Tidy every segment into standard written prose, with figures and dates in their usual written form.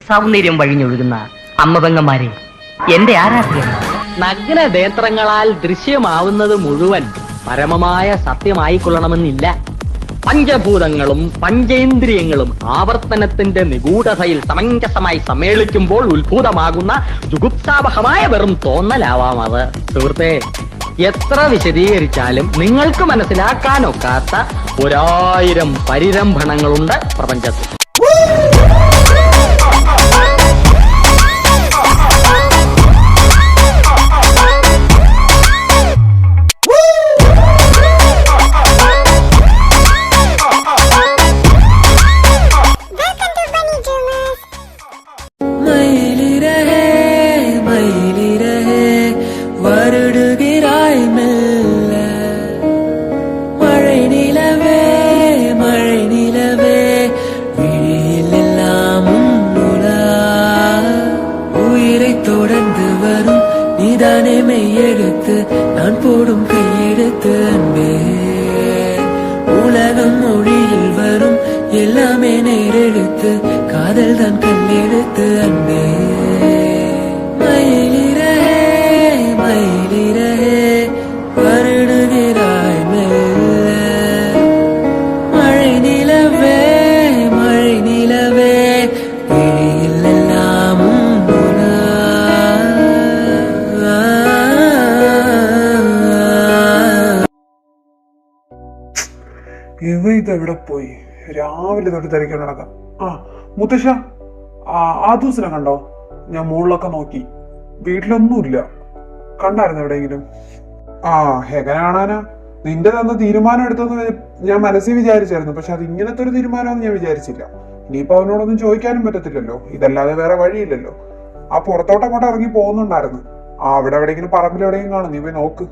സൗന്ദര്യം വഴിഞ്ഞൊഴുകുന്ന അമ്മപെങ്ങന്മാരെ, എന്റെ ആരാധകർ, നഗ്ന നേത്രങ്ങളാൽ ദൃശ്യമാവുന്നത് മുഴുവൻ പരമമായ സത്യമായിക്കൊള്ളണമെന്നില്ല. പഞ്ചഭൂതങ്ങളും പഞ്ചേന്ദ്രിയങ്ങളും ആവർത്തനത്തിന്റെ നിഗൂഢതയിൽ സമഞ്ജസമായി സമ്മേളിക്കുമ്പോൾ ഉത്ഭൂതമാകുന്ന ജുഗുപ്സാവഹമായ വെറും തോന്നലാവാം അത്. സുഹൃത്തെ, എത്ര വിശദീകരിച്ചാലും നിങ്ങൾക്ക് മനസ്സിലാക്കാനൊക്കാത്ത 1000 പരിരംഭണങ്ങളുണ്ട് പ്രപഞ്ചത്തിൽ. மெய்யெழுத்து நான் போடும் கையெழுத்து அன்பே, உலகம் மொழியில் வரும் எல்லாமே நேரெழுத்து, காதல் தான் கல்லெழுத்து அன்பே. மயிலிறகே மயிலிறகே வருடுகிறாய் மெல்ல, மழை நிலவே மழை நிலவே விழியில் எல்லாம் ഇവ ഇതെവിടെ പോയി? രാവിലെ തൊട്ട് തിരക്കാൻ നടക്കാം. മുത്തശ്ശ, ആ ദിവസം കണ്ടോ? ഞാൻ മുകളിലൊക്കെ നോക്കി, വീട്ടിലൊന്നുമില്ല. കണ്ടായിരുന്നു എവിടെയെങ്കിലും? എങ്ങനെ കാണാനാ? നിന്റെ തന്ന തീരുമാനം എടുത്തെന്ന് ഞാൻ മനസ്സിൽ വിചാരിച്ചായിരുന്നു. പക്ഷെ അത് ഇങ്ങനത്തെ ഒരു തീരുമാനമെന്ന് ഞാൻ വിചാരിച്ചില്ല. ഇനിയിപ്പോ അവനോടൊന്നും ചോദിക്കാനും പറ്റത്തില്ലല്ലോ, ഇതല്ലാതെ വേറെ വഴിയില്ലല്ലോ. പുറത്തോട്ടങ്ങോട്ട് ഇറങ്ങി പോകുന്നുണ്ടായിരുന്നു. അവിടെ എവിടെയെങ്കിലും പറമ്പിൽ എവിടെയെങ്കിലും കാണും, നീ പോയി നോക്ക്.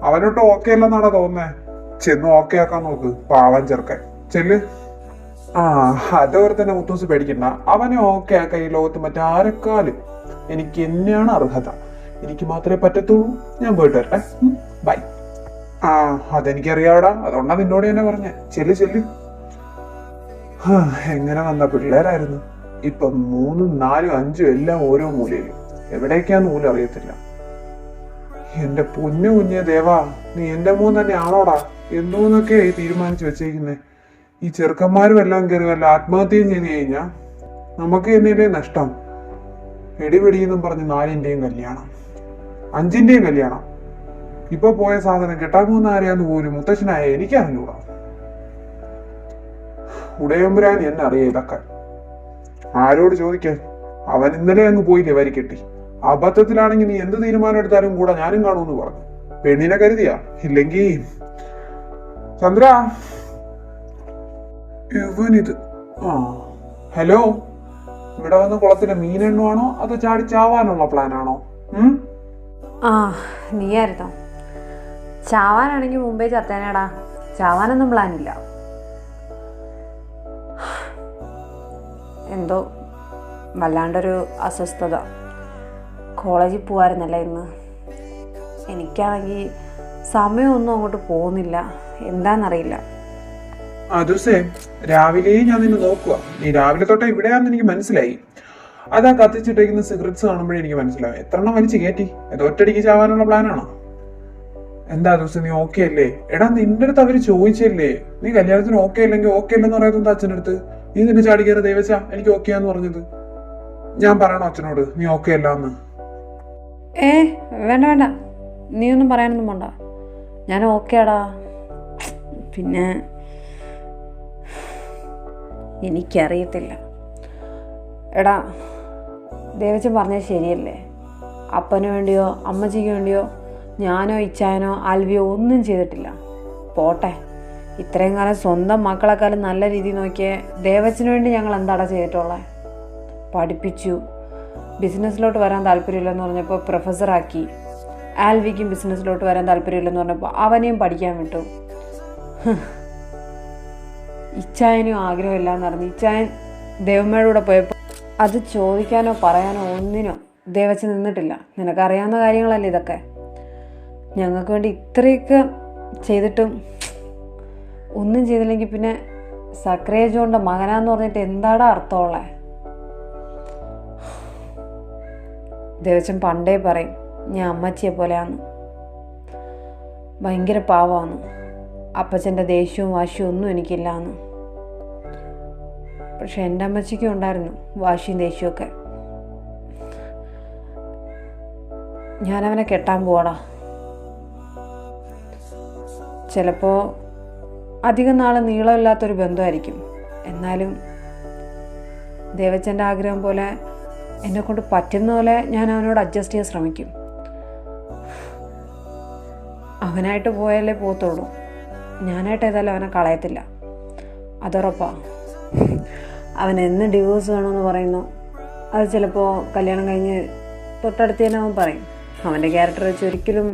അവനോട്ട് ഓക്കെ അല്ലെന്നാണോ തോന്നുന്നേ? ചെന്ന് ഓക്കെ ആക്കാൻ നോക്ക്, പാവം ചെറുക്കൻ. ചെല്ല്. അതോടെ തന്നെ മുത്തൂസ് പേടിക്കണ്ട, അവനെ ഓക്കെ ആക്കാൻ ഈ ലോകത്ത് മറ്റാരെക്കാളും എനിക്ക് തന്നെയാണ് അർഹത. എനിക്ക് മാത്രമേ പറ്റത്തുള്ളൂ. ഞാൻ പോയിട്ട് വരട്ടെ, ബൈ. അതെനിക്കറിയാവടാ, അതുകൊണ്ടാ നിന്നോട് തന്നെ പറഞ്ഞേ. ചെല്ല് ചെല്ല്. എങ്ങനെ വന്ന പിള്ളേരായിരുന്നു, ഇപ്പൊ 3, 4, 5 എല്ലാം ഓരോ മൂലയിലും. എവിടേക്കാന്ന് പോലും അറിയത്തില്ല. എന്റെ പൊന്നു കുഞ്ഞേ ദേവാ, നീ എന്റെ മോൻ തന്നെ ആണോടാ? എന്തോന്നൊക്കെ തീരുമാനിച്ചു വെച്ചേക്കുന്നേ. ഈ ചെറുക്കന്മാരും എല്ലാം കയറി വല്ല ആത്മഹത്യയും ചെയ്ത് കഴിഞ്ഞാ നമുക്ക് എന്നല്ലേ നഷ്ടം. എടിപിടിയെന്നും പറഞ്ഞ് 4ന്റെയും കല്യാണം, 5ന്റെയും കല്യാണം. ഇപ്പൊ പോയ സാധനം കെട്ടാൻ പോകുന്ന ആരെയാന്ന് പോലും മുത്തച്ഛനായ എനിക്കറിഞ്ഞൂടാ. ഉടയമ്പുരാൻ എന്നെ അറിയാം ഇതൊക്കെ. ആരോട് ചോദിക്കാൻ? അവൻ ഇന്നലെ അങ്ങ് പോയില്ലേ വരിക്കെട്ടി. അബദ്ധത്തിലാണെങ്കിൽ നീ എന്ത് തീരുമാനം എടുത്താലും കൂടെ ഞാനും കാണുമെന്ന് പറഞ്ഞു. പെണ്ണിനെ കരുതിയാ? ഇല്ലെങ്കി ചന്ദ്ര, ഇവനിത്. ഹലോ, ഇവിടെ വന്ന് കുളത്തിലെ മീനെണ്ണുവാണോ അതോ ചാടി ചാവാനുള്ള പ്ലാനാണോ? നീയായിരുന്നോ? ചാവാനാണെങ്കിൽ മുമ്പേ ചത്തേനേടാ. ചാവാനൊന്നും പ്ലാനില്ല. എന്തോ വല്ലാണ്ടൊരു അസ്വസ്ഥത. കോളേജിൽ പോവായിരുന്നല്ലേ ഇന്ന്. എനിക്കാണെങ്കിൽ സമയമൊന്നും അങ്ങോട്ട് പോകുന്നില്ല, എന്താന്നറിയില്ല. രാവിലെ ഞാൻ നിന്നെ നോക്കുക. നീ രാവിലെ തൊട്ടേ ഇവിടെയാണെന്ന് എനിക്ക് മനസ്സിലായി. അതാ കത്തിച്ചിട്ടേക്കുന്ന സിഗരറ്റ്സ് കാണുമ്പോഴേ എനിക്ക് മനസ്സിലാവും. എത്രണ്ണം വലിച്ചു കയറ്റി? ഇത് ഒറ്റടിക്ക് ചാവാനുള്ള പ്ലാനാണോ? എന്താ ദിവസം നീ ഓക്കെ അല്ലേ? എടാ, നിന്റെ അടുത്ത് അവര് ചോദിച്ചല്ലേ നീ കല്യാണത്തിന് ഓക്കെ അല്ലെങ്കിൽ ഓക്കെ അല്ലെന്ന് പറയുന്നത് അച്ഛൻ്റെ അടുത്ത്. നീ നിന്നെ ചാടി കയറി ദൈവച്ചാ എനിക്ക് ഓക്കെയാന്ന് പറഞ്ഞത്. ഞാൻ പറയണോ അച്ഛനോട് നീ ഓക്കെ അല്ലാന്ന്? വേണ്ട വേണ്ട, നീ ഒന്നും പറയാനൊന്നും പോണ്ട. ഞാൻ ഓക്കേടാ. പിന്നെ എനിക്കറിയത്തില്ല. എടാ, ദേവച്ചൻ പറഞ്ഞത് ശരിയല്ലേ? അപ്പന് വേണ്ടിയോ അമ്മച്ചിക്ക് വേണ്ടിയോ ഞാനോ ഇച്ചായനോ ആൽവിയോ ഒന്നും ചെയ്തിട്ടില്ല. പോട്ടെ, ഇത്രയും കാലം സ്വന്തം മക്കളെക്കാളും നല്ല രീതിയിൽ നോക്കിയേ ദേവച്ചന് വേണ്ടി ഞങ്ങൾ എന്താടാ ചെയ്തിട്ടുള്ളത്? പഠിപ്പിച്ചു, ബിസിനസ്സിലോട്ട് വരാൻ താല്പര്യമില്ലെന്ന് പറഞ്ഞപ്പോൾ പ്രൊഫസറാക്കി. ആൽവിക്കും ബിസിനസ്സിലോട്ട് വരാൻ താല്പര്യമില്ലെന്ന് പറഞ്ഞപ്പോൾ അവനെയും പഠിക്കാൻ വിട്ടു. ഇച്ചായനും ആഗ്രഹമില്ലാന്ന് പറഞ്ഞു. ഇച്ചായൻ ദേവമ്മയുടെ കൂടെ പോയപ്പോൾ അത് ചോദിക്കാനോ പറയാനോ ഒന്നിനോ ദേവച്ചൻ നിന്നിട്ടില്ല. നിനക്കറിയാവുന്ന കാര്യങ്ങളല്ലേ ഇതൊക്കെ. ഞങ്ങൾക്ക് വേണ്ടി ഇത്രയൊക്കെ ചെയ്തിട്ടും ഒന്നും ചെയ്തില്ലെങ്കിൽ പിന്നെ സക്രിയ ജോണിൻ്റെ മകനാന്ന് പറഞ്ഞിട്ട് എന്താടാ അർത്ഥമുള്ളത്? ദേവച്ചൻ പണ്ടേ പറയും ഞാൻ അമ്മച്ചിയെ പോലെയാന്ന്. ഭയങ്കര പാവമാണ്. അപ്പച്ചൻ്റെ ദേഷ്യവും വാശിയും ഒന്നും എനിക്കില്ലാന്ന്. പക്ഷെ എൻ്റെ അമ്മച്ചിക്കും ഉണ്ടായിരുന്നു വാശിയും ദേഷ്യമൊക്കെ. ഞാനവനെ കെട്ടാൻ പോവാടാ. ചിലപ്പോൾ അധികം നാൾ നീളമില്ലാത്തൊരു ബന്ധമായിരിക്കും. എന്നാലും ദേവച്ചൻ്റെ ആഗ്രഹം പോലെ എന്നെക്കൊണ്ട് പറ്റുന്ന പോലെ ഞാൻ അവനോട് അഡ്ജസ്റ്റ് ചെയ്യാൻ ശ്രമിക്കും. അവനായിട്ട് പോയാലേ പോകത്തുള്ളൂ. ഞാനായിട്ട് ഏതായാലും അവനെ കളയത്തില്ല, അതുറപ്പാ. അവൻ എന്ന് ഡിവോഴ്സ് വേണമെന്ന് പറയുന്നു, അത് ചിലപ്പോൾ കല്യാണം കഴിഞ്ഞ് തൊട്ടടുത്ത് തന്നെ അവൻ പറയും. അവൻ്റെ ക്യാരക്ടർ വെച്ച് ഒരിക്കലും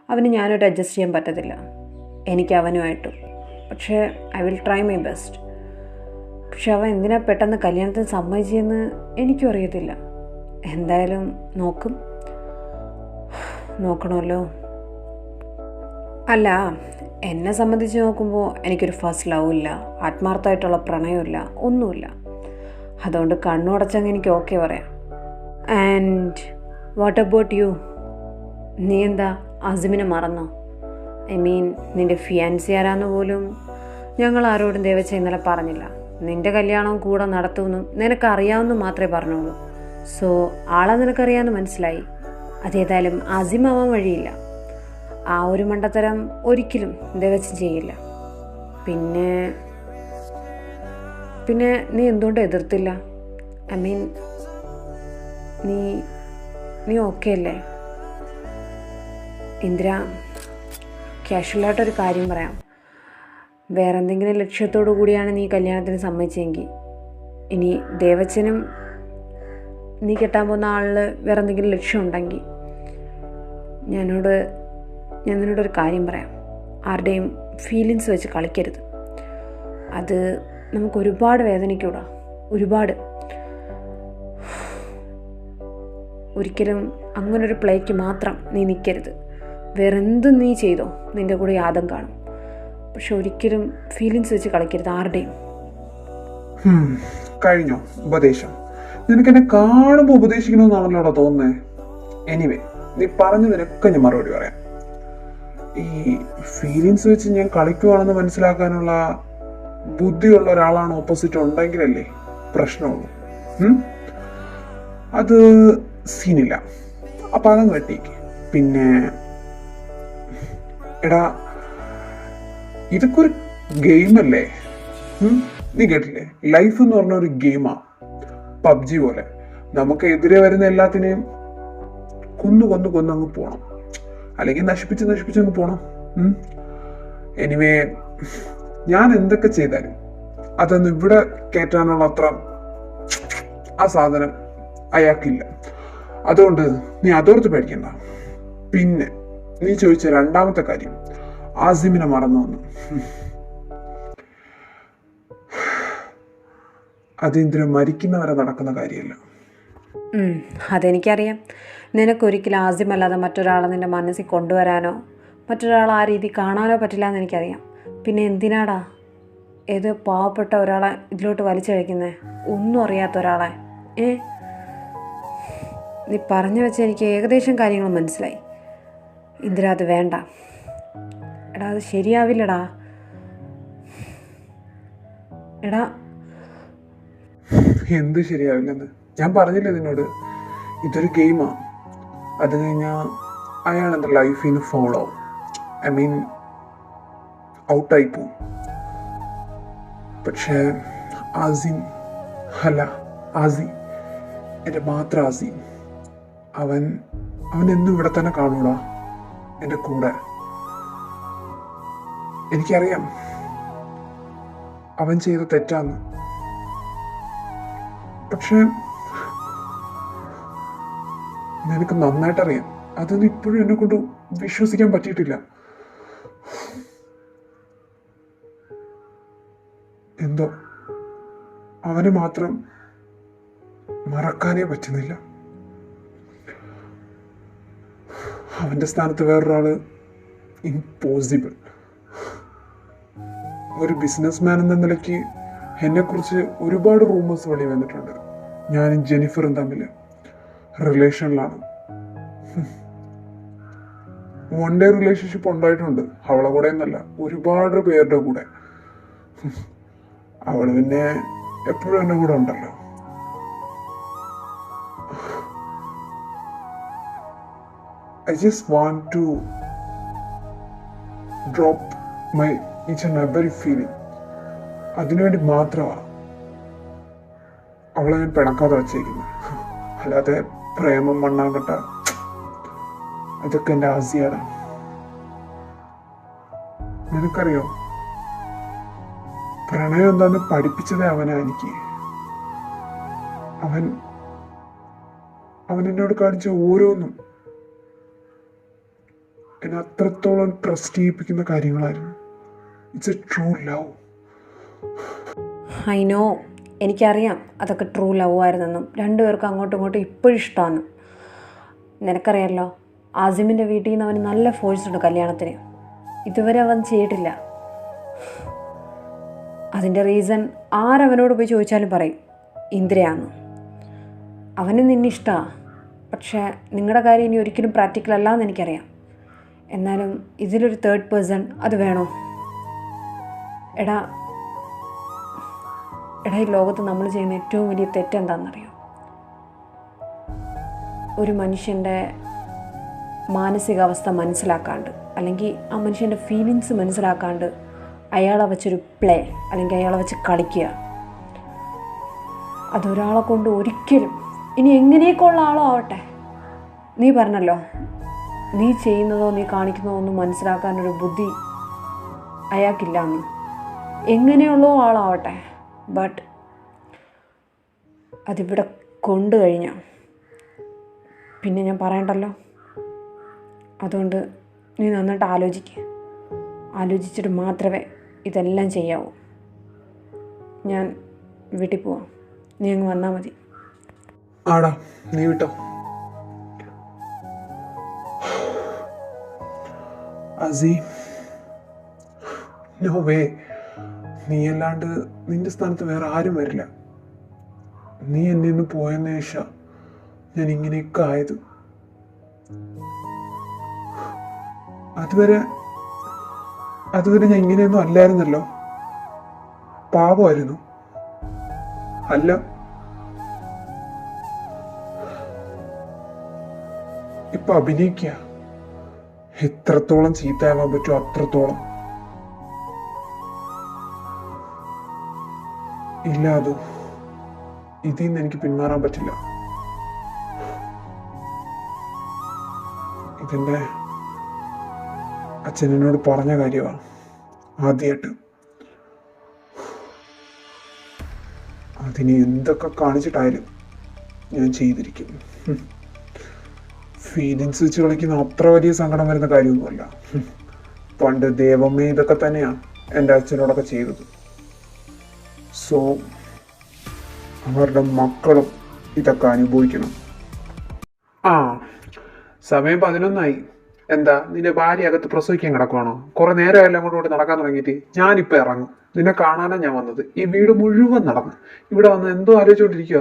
അവന് ഞാനായിട്ട് അഡ്ജസ്റ്റ് ചെയ്യാൻ പറ്റത്തില്ല, എനിക്ക് അവനുമായിട്ടും. പക്ഷേ I will try my best. പക്ഷെ അവൻ എന്തിനാ പെട്ടെന്ന് കല്യാണത്തിന് സമ്മതിച്ചെന്ന് എനിക്കും അറിയത്തില്ല. എന്തായാലും നോക്കണമല്ലോ. അല്ല, എന്നെ സംബന്ധിച്ച് നോക്കുമ്പോൾ എനിക്കൊരു ഫസ്റ്റ് ലവ് ഇല്ല, ആത്മാർത്ഥമായിട്ടുള്ള പ്രണയമില്ല, ഒന്നുമില്ല. അതുകൊണ്ട് കണ്ണുടച്ചങ്ങ് എനിക്ക് ഓക്കെ പറയാം. And what about you? നീ എന്താ അസിമിനെ മറന്നോ? ഐ മീൻ, നിൻ്റെ ഫിയാൻസി ആരാന്ന് പോലും ഞങ്ങൾ ആരോടും ദേവച്ച ഇന്നലെ പറഞ്ഞില്ല. നിൻ്റെ കല്യാണം കൂടെ നടത്തുമെന്നും നിനക്കറിയാമെന്നും മാത്രമേ പറഞ്ഞുള്ളൂ. സോ ആളെ നിനക്കറിയാമെന്ന് മനസ്സിലായി. അതേതായാലും അസിം ആവാൻ വഴിയില്ല. ആ ഒരു മണ്ടത്തരം ഒരിക്കലും ദേവച്ചൻ ചെയ്യില്ല. പിന്നെ നീ എന്തുകൊണ്ട് എതിർത്തില്ല? ഐ മീൻ, നീ ഓക്കെ അല്ലേ? ഇന്ദിര, കാഷ്വലായിട്ടൊരു കാര്യം പറയാം. വേറെ എന്തെങ്കിലും ലക്ഷ്യത്തോടു കൂടിയാണ് നീ കല്യാണത്തിന് സമ്മതിച്ചെങ്കിൽ, ഇനി ദേവച്ചനും നീ കെട്ടാൻ പോകുന്ന ആളിൽ വേറെ എന്തെങ്കിലും ലക്ഷ്യം ഉണ്ടെങ്കിൽ, ഞാൻ നിന്നോടൊരു കാര്യം പറയാം. ആരുടെയും ഫീലിങ്സ് വെച്ച് കളിക്കരുത്. അത് നമുക്ക് ഒരുപാട് വേദനിക്കൂടാ, ഒരുപാട്. ഒരിക്കലും അങ്ങനൊരു പ്ലേക്ക് മാത്രം നീ നിൽക്കരുത്. വേറെന്തും നീ ചെയ്തോ, നിൻ്റെ കൂടെ യാദം കാണും. പക്ഷെ ഒരിക്കലും ഫീലിങ്സ് വെച്ച് കളിക്കരുത് ആരുടെയും. കഴിഞ്ഞോ ഉപദേശം? നിനക്കെന്നെ കാണുമ്പോൾ ഉപദേശിക്കണമെന്നാണല്ലോ തോന്നുന്നേ. എനിവേ, നീ പറഞ്ഞതിനൊക്കെ ഞാൻ മറുപടി പറയാം. ഈ ഫീലിങ്സ് വെച്ച് ഞാൻ കളിക്കുവാണെന്ന് മനസ്സിലാക്കാനുള്ള ബുദ്ധിയുള്ള ഒരാളാണ് ഓപ്പോസിറ്റ് ഉണ്ടെങ്കിലല്ലേ പ്രശ്നമുള്ളൂ. അത് സീനില്ല. അപ്പൊ അതങ്ങ് വെട്ടിക്ക്. പിന്നെ എടാ, ഇതൊക്കെ ഒരു ഗെയിമല്ലേ? നീ കേട്ടില്ലേ, ലൈഫ് എന്ന് പറഞ്ഞ ഒരു ഗെയിമാ. പബ്ജി പോലെ നമുക്ക് എതിരെ വരുന്ന എല്ലാത്തിനെയും കൊന്നങ്ങ് പോണം, അല്ലെങ്കിൽ നശിപ്പിച്ചങ്ങ് പോണം. എനിവേ, ഞാൻ എന്തൊക്കെ ചെയ്താലും അതൊന്നും ഇവിടെ കയറ്റാനുള്ള അത്ര ആ സാധനം അയാൾക്കില്ല. അതുകൊണ്ട് നീ അതോർത്ത് പേടിക്കണ്ട. പിന്നെ നീ ചോദിച്ച രണ്ടാമത്തെ കാര്യം, ആസിമിനെ മറന്നു വന്നു. അതെന്തിനും മരിക്കുന്നവരെ നടക്കുന്ന കാര്യമല്ല. അതെനിക്കറിയാം. നിനക്കൊരിക്കലും ആസിമല്ലാതെ മറ്റൊരാളെ നിൻ്റെ മനസ്സിൽ കൊണ്ടുവരാനോ മറ്റൊരാളെ ആ രീതി കാണാനോ പറ്റില്ല എന്ന് എനിക്കറിയാം. പിന്നെ എന്തിനാടാ ഏത് പാവപ്പെട്ട ഒരാളെ ഇതിലോട്ട് വലിച്ചഴിക്കുന്നേ? ഒന്നും അറിയാത്ത ഒരാളെ. നീ പറഞ്ഞു വെച്ച എനിക്ക് ഏകദേശം കാര്യങ്ങൾ മനസ്സിലായി. ഇന്ദിര, അത് വേണ്ട. എടാ, അത് ശരിയാവില്ലടാ. എടാ, എന്ത് ശരിയാവില്ലെന്ന് ഞാൻ പറഞ്ഞില്ലേ നിന്നോട്? ഇതൊരു ഗെയിമാ. അത് കഴിഞ്ഞാൽ അയാൾ എൻ്റെ ലൈഫിൽ നിന്ന് ഫോളോ ആവും. ഐ മീൻ, ഔട്ടായി പോവും. പക്ഷേ ആസിം അല്ല, ആസി, എൻ്റെ മാത്രം ആസിം, അവൻ എന്നും ഇവിടെ തന്നെ കാണൂടാ, എൻ്റെ കൂടെ. എനിക്കറിയാം അവൻ ചെയ്ത തെറ്റാന്ന്. പക്ഷെ നിനക്ക് നന്നായിട്ടറിയാം അതൊന്നും ഇപ്പോഴും എന്നെ കൊണ്ട് വിശ്വസിക്കാൻ പറ്റിയിട്ടില്ല. എന്തോ അവനെ മാത്രം മറക്കാനേ പറ്റുന്നില്ല. അവന്റെ സ്ഥാനത്ത് വേറൊരാള് ഇമ്പോസിബിൾ. ഒരു ബിസിനസ്മാൻ എന്ന നിലയ്ക്ക് എന്നെ കുറിച്ച് ഒരുപാട് റൂമേഴ്സ് വെളി വന്നിട്ടുണ്ട്, ഞാനും ജെനിഫറും തമ്മിൽ. റിലേഷനിലാണ്. വൺ ഡേ റിലേഷൻഷിപ്പ് ഉണ്ടായിട്ടുണ്ട്. അവളെ കൂടെ എന്നല്ല, ഒരുപാട് പേരുടെ കൂടെ. അവള് പിന്നെ എപ്പോഴും എൻ്റെ കൂടെ ഉണ്ടല്ലോ. I just want to drop my each and every feeling. അതിനുവേണ്ടി മാത്രമാണ് അവളെ ഞാൻ പിണക്കാതെ വച്ചേക്കുന്നത്. അല്ലാതെ പ്രേമം മണ്ണാങ്കട്ട അതൊക്കെ എൻ്റെ ആസിയാണ്. നിനക്കറിയോ, പ്രണയം എന്താന്ന് പഠിപ്പിച്ചതേ അവനാ എനിക്ക്. അവൻ എന്നോട് കാണിച്ച ഓരോന്നും എന്നെ അത്രത്തോളം ട്രസ്റ്റ് ചെയ്യിപ്പിക്കുന്ന കാര്യങ്ങളായിരുന്നു. It's A true love. I know, എനിക്കറിയാം അതൊക്കെ ട്രൂ ലവ് ആയിരുന്നെന്നും രണ്ടുപേർക്കും അങ്ങോട്ടും ഇങ്ങോട്ടും ഇപ്പോഴും ഇഷ്ടമാണ്. നിനക്കറിയാമല്ലോ, ആസിമിൻ്റെ വീട്ടിൽ നിന്ന് അവന് നല്ല ഫോഴ്സ് ഉണ്ട് കല്യാണത്തിന്. ഇതുവരെ അവൻ ചെയ്തിട്ടില്ല. അതിൻ്റെ റീസൺ ആരവനോട് പോയി ചോദിച്ചാലും പറയും ഇന്ദിരയാന്ന്. അവന് നിന്നെ ഇഷ്ടമാണ്, പക്ഷേ നിങ്ങളുടെ കാര്യം ഇനി ഒരിക്കലും പ്രാക്ടിക്കൽ അല്ല എന്ന് എനിക്കറിയാം. എന്നാലും ഇതിലൊരു തേർഡ് പേഴ്സൺ അത് വേണോ? എടാ ഈ ലോകത്ത് നമ്മൾ ചെയ്യുന്ന ഏറ്റവും വലിയ തെറ്റെന്താണെന്നറിയോ? ഒരു മനുഷ്യൻ്റെ മാനസികാവസ്ഥ മനസ്സിലാക്കാണ്ട്, അല്ലെങ്കിൽ ആ മനുഷ്യൻ്റെ ഫീലിങ്സ് മനസ്സിലാക്കാണ്ട് അയാളെ വെച്ചൊരു പ്ലേ അല്ലെങ്കിൽ അയാളെ വെച്ച് കളിക്കുക. അതൊരാളെ കൊണ്ട് ഒരിക്കലും, ഇനി എങ്ങനെയൊക്കെ ഉള്ള ആളോ ആവട്ടെ, നീ പറഞ്ഞല്ലോ നീ ചെയ്യുന്നതോ നീ കാണിക്കുന്നതോ ഒന്നും മനസ്സിലാക്കാനൊരു ബുദ്ധി അയാൾക്കില്ല എന്ന്. എങ്ങനെയുള്ളോ ആളാവട്ടെ, ബട്ട് അതിവിടെ കൊണ്ടു കഴിഞ്ഞാൽ പിന്നെ ഞാൻ പറയണ്ടല്ലോ. അതുകൊണ്ട് നീ നന്നായിട്ട് ആലോചിച്ചിട്ട് മാത്രമേ ഇതെല്ലാം ചെയ്യാവൂ. ഞാൻ വീട്ടിൽ പോവാം, നീ അങ്ങ് വന്നാൽ മതി. ആടാ, നീ വിട്ടോ. അസി, നോ വേ. നീ അല്ലാണ്ട് നിന്റെ സ്ഥാനത്ത് വേറെ ആരും വരില്ല. നീ എന്നെ നിന്ന് പോയെന്ന ശേഷം ഞാൻ ഇങ്ങനെയൊക്കെ ആയത്. അതുവരെ ഞാൻ ഇങ്ങനെയൊന്നും അല്ലായിരുന്നല്ലോ. പാപമായിരുന്നു അല്ല. ഇപ്പൊ അഭിനയിക്കുക. എത്രത്തോളം ചീത്തയാവാൻ പറ്റുമോ അത്രത്തോളം. ഇല്ല, ഇതിൽ നിന്ന് എനിക്ക് പിന്മാറാൻ പറ്റില്ല. ഇതെന്റെ അച്ഛനോട് പറഞ്ഞ കാര്യമാണ് ആദ്യമായിട്ട്. അതിന് എന്തൊക്കെ കാണിച്ചിട്ടായാലും ഞാൻ ചെയ്തിരിക്കും. ഫീലിങ്സ് വെച്ച് കളിക്കുന്ന അത്ര വലിയ സങ്കടം വരുന്ന കാര്യമൊന്നുമല്ല. പണ്ട് ദേവമ്മ ഇതൊക്കെ തന്നെയാണ് എൻ്റെ അച്ഛനോടൊക്കെ ചെയ്തത്. സോ അവരുടെ മക്കളും ഇതൊക്കെ അനുഭവിക്കണം. സമയം 11 എന്താ, നിന്റെ ഭാര്യ അകത്ത് പ്രസവിക്കാൻ കിടക്കുവാണോ? കുറെ നേരമല്ല അങ്ങോട്ട് നടക്കാൻ തുടങ്ങിയിട്ട്. ഞാനിപ്പോൾ ഇറങ്ങും. നിന്നെ കാണാനാണ് ഞാൻ വന്നത്. ഈ വീട് മുഴുവൻ നടന്ന് ഇവിടെ വന്ന് എന്തോ ആലോചിച്ചുകൊണ്ടിരിക്കുക.